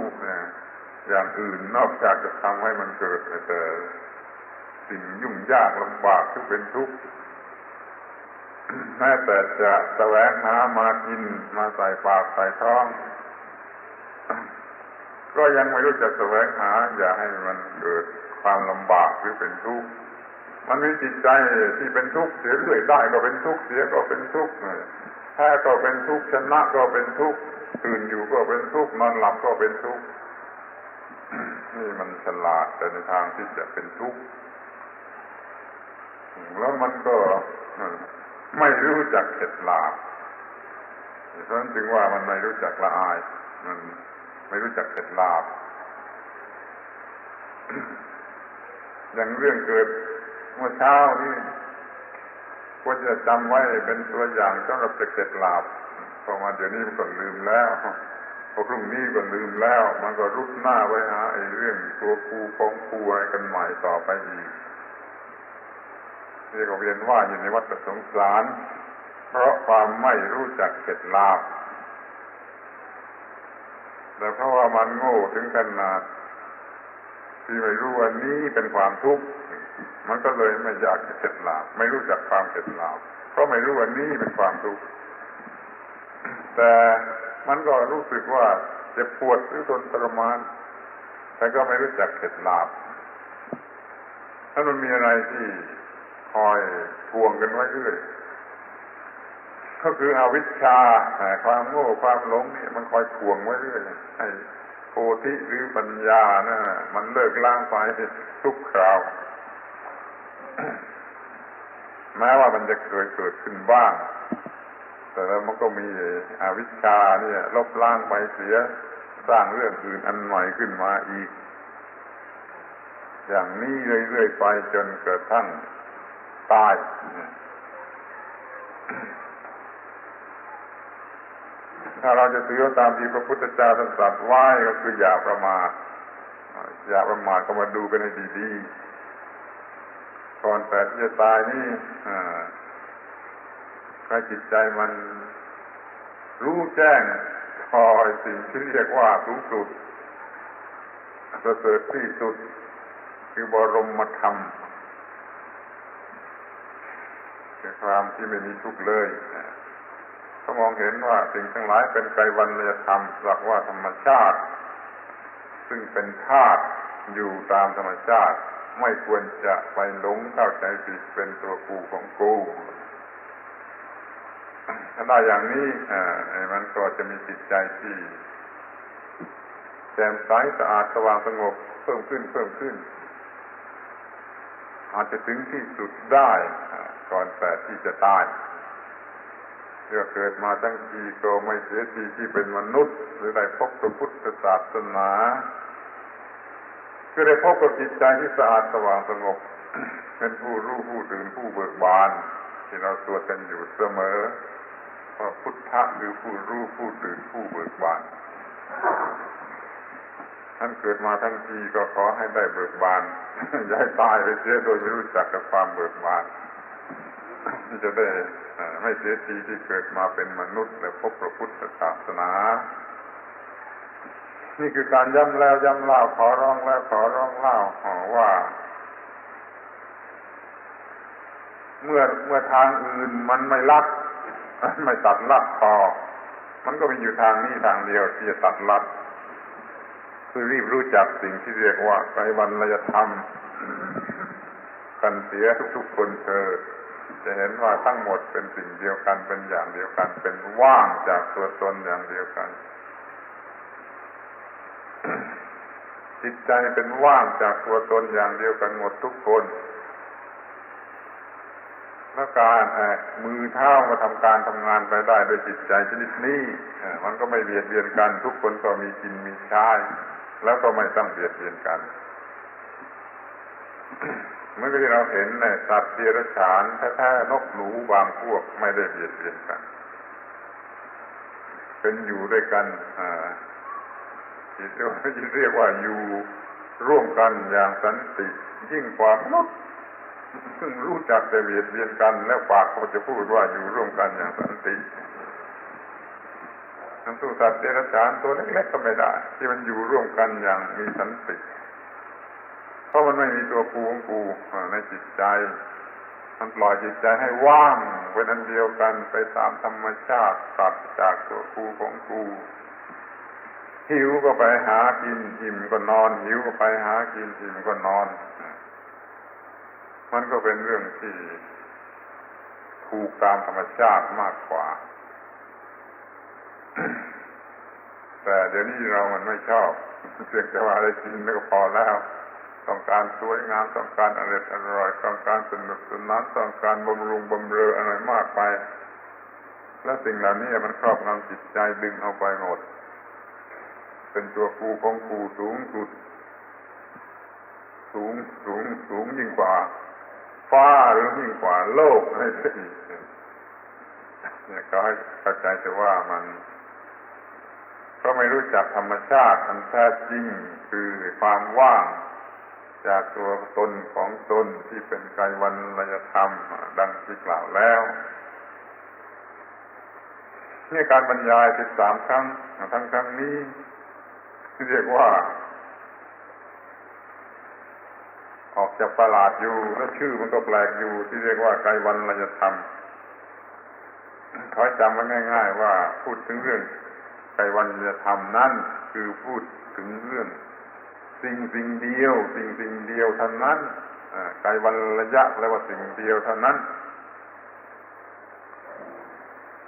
อย่างอื่นนอกจากจะทำให้มันเกิดแต่สิ่งยุ่งยากลำบากที่เป็นทุกข์แม้แต่จะแสวงหามากินมาใส่ปากใส่ท้องก็ยังไม่รู้จักแสวงหาอย่าให้มันเกิดความลำบากหรือเป็นทุกข์มันมีจิตใจที่เป็นทุกข์เสียเรื่อยได้ก็เป็นทุกข์เสียก็เป็นทุกข์แพ้ก็เป็นทุกข์ชนะก็เป็นทุกข์ตื่นอยู่ก็เป็นทุกข์นอนหลับก็เป็นทุกข์นี่มันฉลาดแต่ในทางที่จะเป็นทุกข์แล้วมันก็ไม่รู้จักเข็ดหลาบเพราะฉะนั้นจึงว่ามันไม่รู้จักละอายมันไม่รู้จักเข็ดหลาบอย่างเรื่องเกิดเมื่อเช้านี่ควรจะจำไว้เป็นตัวอย่างสำหรับจะเข็ดหลาบพอมาเดี๋ยวนี้มันก็ลืมแล้วพอพรุ่งนี้ก็ลืมแล้วมันก็รุดหน้าไว้หาไอ้เรื่องตัวกูของกูอะไรกันใหม่ต่อไปอีกนี่ก็เรียนว่าอยู่ในวัฏสงสารเพราะความไม่รู้จักเข็ดหลาบ แต่เพราะว่ามันโง่ถึงขนาดที่ไม่รู้ว่านี้เป็นความทุกข์มันก็เลยไม่อยากจะเข็ดหลาบไม่รู้จักความเข็ดหลาบเพราะไม่รู้ว่านี้เป็นความทุกข์แต่มันก็รู้สึกว่าเจ็บปวดหรือทนทรมานแต่ก็ไม่รู้จักเข็ดหลาบถ้ามันมีอะไรที่คอยทวงกันไว้เรื่อยก็คืออวิชชาความโง่ความหลงนี่มันคอยทวงไว้เรื่อยให้โพธิหรือปัญญานะมันเลิกล้างไปทุกคราวแม้ว่ามันจะเคยเกิดขึ้นบ้างแต่แล้วมันก็มีอวิชชาเนี่ยลบล้างไปเสียสร้างเรื่องอื่นอันใหม่ขึ้นมาอีกอย่างนี้เรื่อยๆไปจนกระทั่งตายถ้าเราจะถือตามที่พระพุทธเจ้าท่านตรัสไว้ก็คืออย่าประมาทก็มาดูกันให้ดีๆก่อนแต่ที่จะตายนี่ให้จิตใจมันรู้แจ้งพอสิ่งที่เรียกว่าสูงสุดประเสริฐที่สุดคือบรมธรรมคือความที่ไม่มีทุกข์เลยเขามองเห็นว่าสิ่งทั้งหลายเป็นไกรวรรณธรรมหลักว่าธรรมชาติซึ่งเป็นธาตุอยู่ตามธรรมชาติไม่ควรจะไปหลงเข้าใจผิดเป็นตัวกูของกูถ้าได้อย่างนี้มันก็จะมีจิตใจที่แจ่มใสสะอาดสว่างสงบเพิ่มขึ้นอาจจะถึงที่สุดได้ก่อนแต่ที่จะตายเมื่อเกิดมาทั้งทีก็ไม่เสียทีที่เป็นมนุษย์หรือได้พบพระพุทธศาสนาก็ได้พบกับจิตใจที่สะอาดสว่างสงบเป็นผู้รู้ผู้ตื่นผู้เบิกบานที่เราสวดกันอยู่เสมอว่าพุทธะคือผู้รู้ผู้ตื่นผู้เบิกบานท่านเกิดมาทั้งทีก็ขอให้ได้เบิกบานอย่าให้ตายไปเสียโดยไม่รู้จักกับความเบิกบานจะได้ไม่เสียทีที่เกิดมาเป็นมนุษย์และพบพระพุทธศาสนานี่คือการย้ำแล้วย้ำเล่าขอร้องแล้วขอร้องเล่าว่าเมื่อทางอื่นมันไม่ลัดไม่ตัดลัดต่อมันก็มีอยู่ทางนี้ทางเดียวที่จะตัดลัดคือรีบรู้จักสิ่งที่เรียกว่าไตรวรรณธรรมกันเสียทุกๆคนเธอจะเห็นว่าทั้งหมดเป็นสิ่งเดียวกันเป็นอย่างเดียวกันเป็นว่างจากตัวตนอย่างเดียวกันจิตใจเป็นว่างจากตัวตนอย่างเดียวกันหมดทุกคนแล้วการมือเท้าก็ทำการทำงานไปได้โดยจิตใจชนิดนี้มันก็ไม่เบียดเบียนกันทุกคนก็มีกินมีใช้แล้วก็ไม่ต้องเบียดเบียนกันเมื่อที่เราเห็นในสัตว์เดรัจฉานแท้ๆนกหนูบางพวกไม่ได้เบียดเบียนกันเป็นอยู่ด้วยกันที่เรียกว่าอยู่ร่วมกันอย่างสันติยิ่งกว่ามนุษย์ซึ่งรู้จักแต่เบียดเบียนกันแล้วปากเขาจะพูดว่าอยู่ร่วมกันอย่างสันติทั้งสัตว์เดรัจฉานตัวเล็กๆก็ไม่ได้ที่มันอยู่ร่วมกันอย่างมีสันติเพราะมันไม่มีตัวกูของกูในจิตใจมันปล่อยจิตใจให้ว่างเป็นอันเดียวกันไปตามธรรมชาติปราศจากตัวกูของกูหิวก็ไปหากินอิ่มก็นอนหิวก็ไปหากินอิ่มก็นอนมันก็เป็นเรื่องที่ถูกตามธรรมชาติมากกว่าแต่เดี๋ยวนี้มันไม่ชอบเพียงแต่ว่าได้กินก็พอแล้วต้องการสวยงามต้องการอร่อยต้องการสนุกสนานต้องการบำรุงบำเรออะไรมากไปและสิ่งเหล่านี้มันครอบงำจิตใจดึงเอาไปหมดเป็นตัวกูของกูสูงสุดสูงยิ่งกว่าฟ้าหรือยิ่งกว่าโลกอะไรนี่เนี่ยก็ให้เข้าใจแต่ว่ามันก็ไม่รู้จักธรรมชาติอันแท้จริงคือความว่างจากตัวตนของตนที่เป็นไกรวรรณธรรมดังที่กล่าวแล้วนี่การบรรยาย13ครั้งทั้งครั้งนี้ เรียกว่าออกจากประหลาดอยู่และชื่อมันก็แปลกอยู่ที่เรียกว่าไกรวันลยธรรมขอจำไว้ง่ายๆว่าพูดถึงเรื่องไกรวันลยธรรมนั่นคือพูดถึงเรื่องสิ่งเดียวเท่านั้นไกรวันระยะแปลว่าสิ่งเดียวเท่านั้น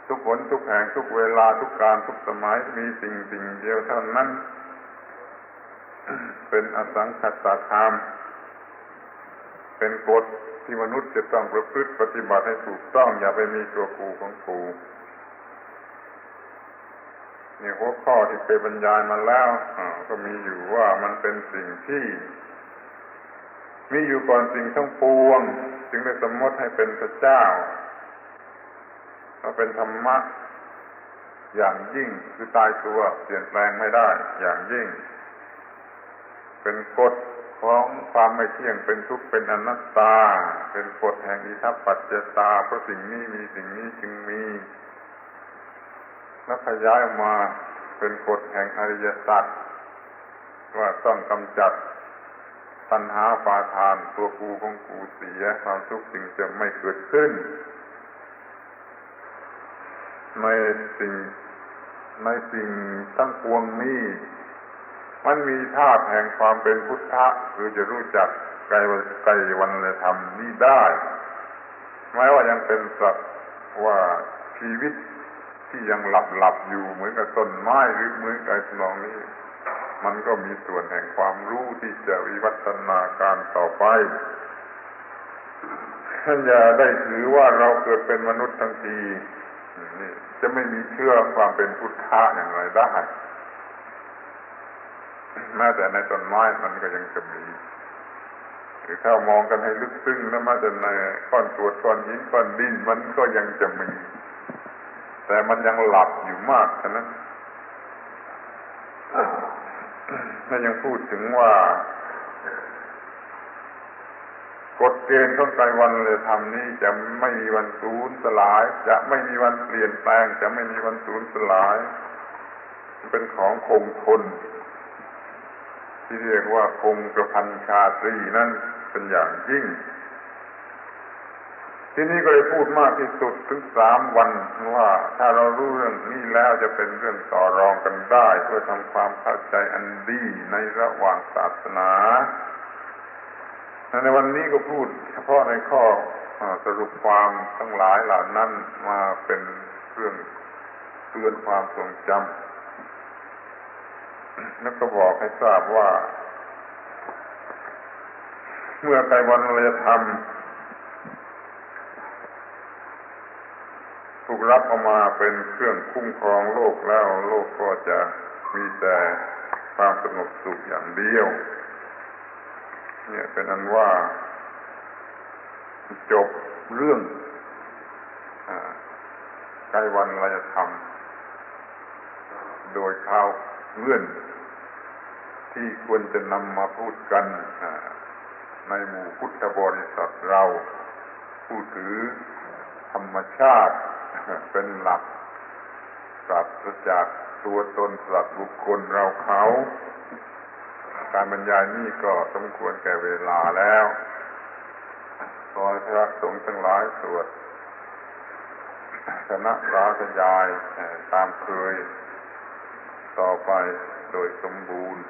ทุกคนทุกแห่งทุกเวลาทุกการทุกสมัยมีสิ่งเดียวเท่านั้นเป็นอสังขตธรรมเป็นกฎที่มนุษย์จะต้องประพฤติปฏิบัติให้ถูกต้องอย่าไปมีตัวกูของกูนี่หัวข้อที่เคยบรรยายมาแล้วก็มีอยู่ว่ามันเป็นสิ่งที่มีอยู่ก่อนสิ่งทั้งปวงจึงได้สมมติให้เป็นพระเจ้าถ้าเป็นธรรมะอย่างยิ่งคือตายตัวเปลี่ยนแปลงไม่ได้อย่างยิ่งเป็นกฎของความไม่เที่ยงเป็นทุกข์เป็นอนัตตาเป็นกฎแห่งอิทัปปัจจตาเพราะสิ่งนี้มีสิ่งนี้จึงมีและขยายออกมาเป็นกฎแห่งอริยสัจว่าต้องกำจัดตัณหาอุปาทานตัวกูของกูเสียความทุกข์จึงจะไม่เกิดขึ้นในสิ่งทั้งปวงนี้มันมีธาตุแห่งความเป็นพุทธะคือจะรู้จักไกรวันลยธรรมนี้ได้แม้ว่ายังเป็นสัตว์ว่าชีวิตที่ยังหลับอยู่เหมือนกับต้นไม้หรือเหมือนกับทำนองนี้มันก็มีส่วนแห่งความรู้ที่จะวิวัฒนาการต่อไปท่านอย่าได้ถือว่าเราเกิดเป็นมนุษย์ทั้งทีนี่จะไม่มีเชื่อความเป็นพุทธะอย่างไรได้แม้แต่ในต้นไม้มันก็ยังจะมีหรือถ้ามองกันให้ลึกซึ้งแล้วแม้แต่ในก้อนกรวดก้อนหินก้อนดินมันก็ยังจะมีแต่มันยังหลับอยู่มากฉะนั้นถ้ายังพูดถึงว่ากฎเกณฑ์ของไตรวันลยธรรมนี้จะไม่มีวันสูญสลายจะไม่มีวันเปลี่ยนแปลงจะไม่มีวันสูญสลายเป็นของคงทนที่เรียกว่าคงกระพันชาตรีนั่นเป็นอย่างยิ่งที่นี่ก็เลยพูดมากที่สุดถึง3 วันว่าถ้าเรารู้เรื่องนี้แล้วจะเป็นเรื่องต่อรองกันได้เพื่อทำความเข้าใจอันดีในระหว่างศาสนาในวันนี้ก็พูดเฉพาะในข้อสรุปความทั้งหลายเหล่านั้นมาเป็นเรื่องเตือนความทรงจำแล้วก็บอกให้ทราบว่าเมื่อไตรวันลยธรรมถูกรับเอามาเป็นเครื่องคุ้มครองโลกแล้วโลกก็จะมีแต่ความสงบสุขอย่างเดียวเนี่ยเป็นอันว่าจบเรื่องไตรวันลยธรรมโดยข่าวเงื่อนที่ควรจะนำมาพูดกันในหมู่พุทธบริษัทเราผู้ถือธรรมชาติเป็นหลักปราศจากตัวตนสัตว์บุคคลเราเขาการบรรยายนี้ก็สมควรแก่เวลาแล้วขอพระสงฆ์ทั้งหลายสวดคณะสาธยายตามเคยต่อไปโดยสมบูรณ์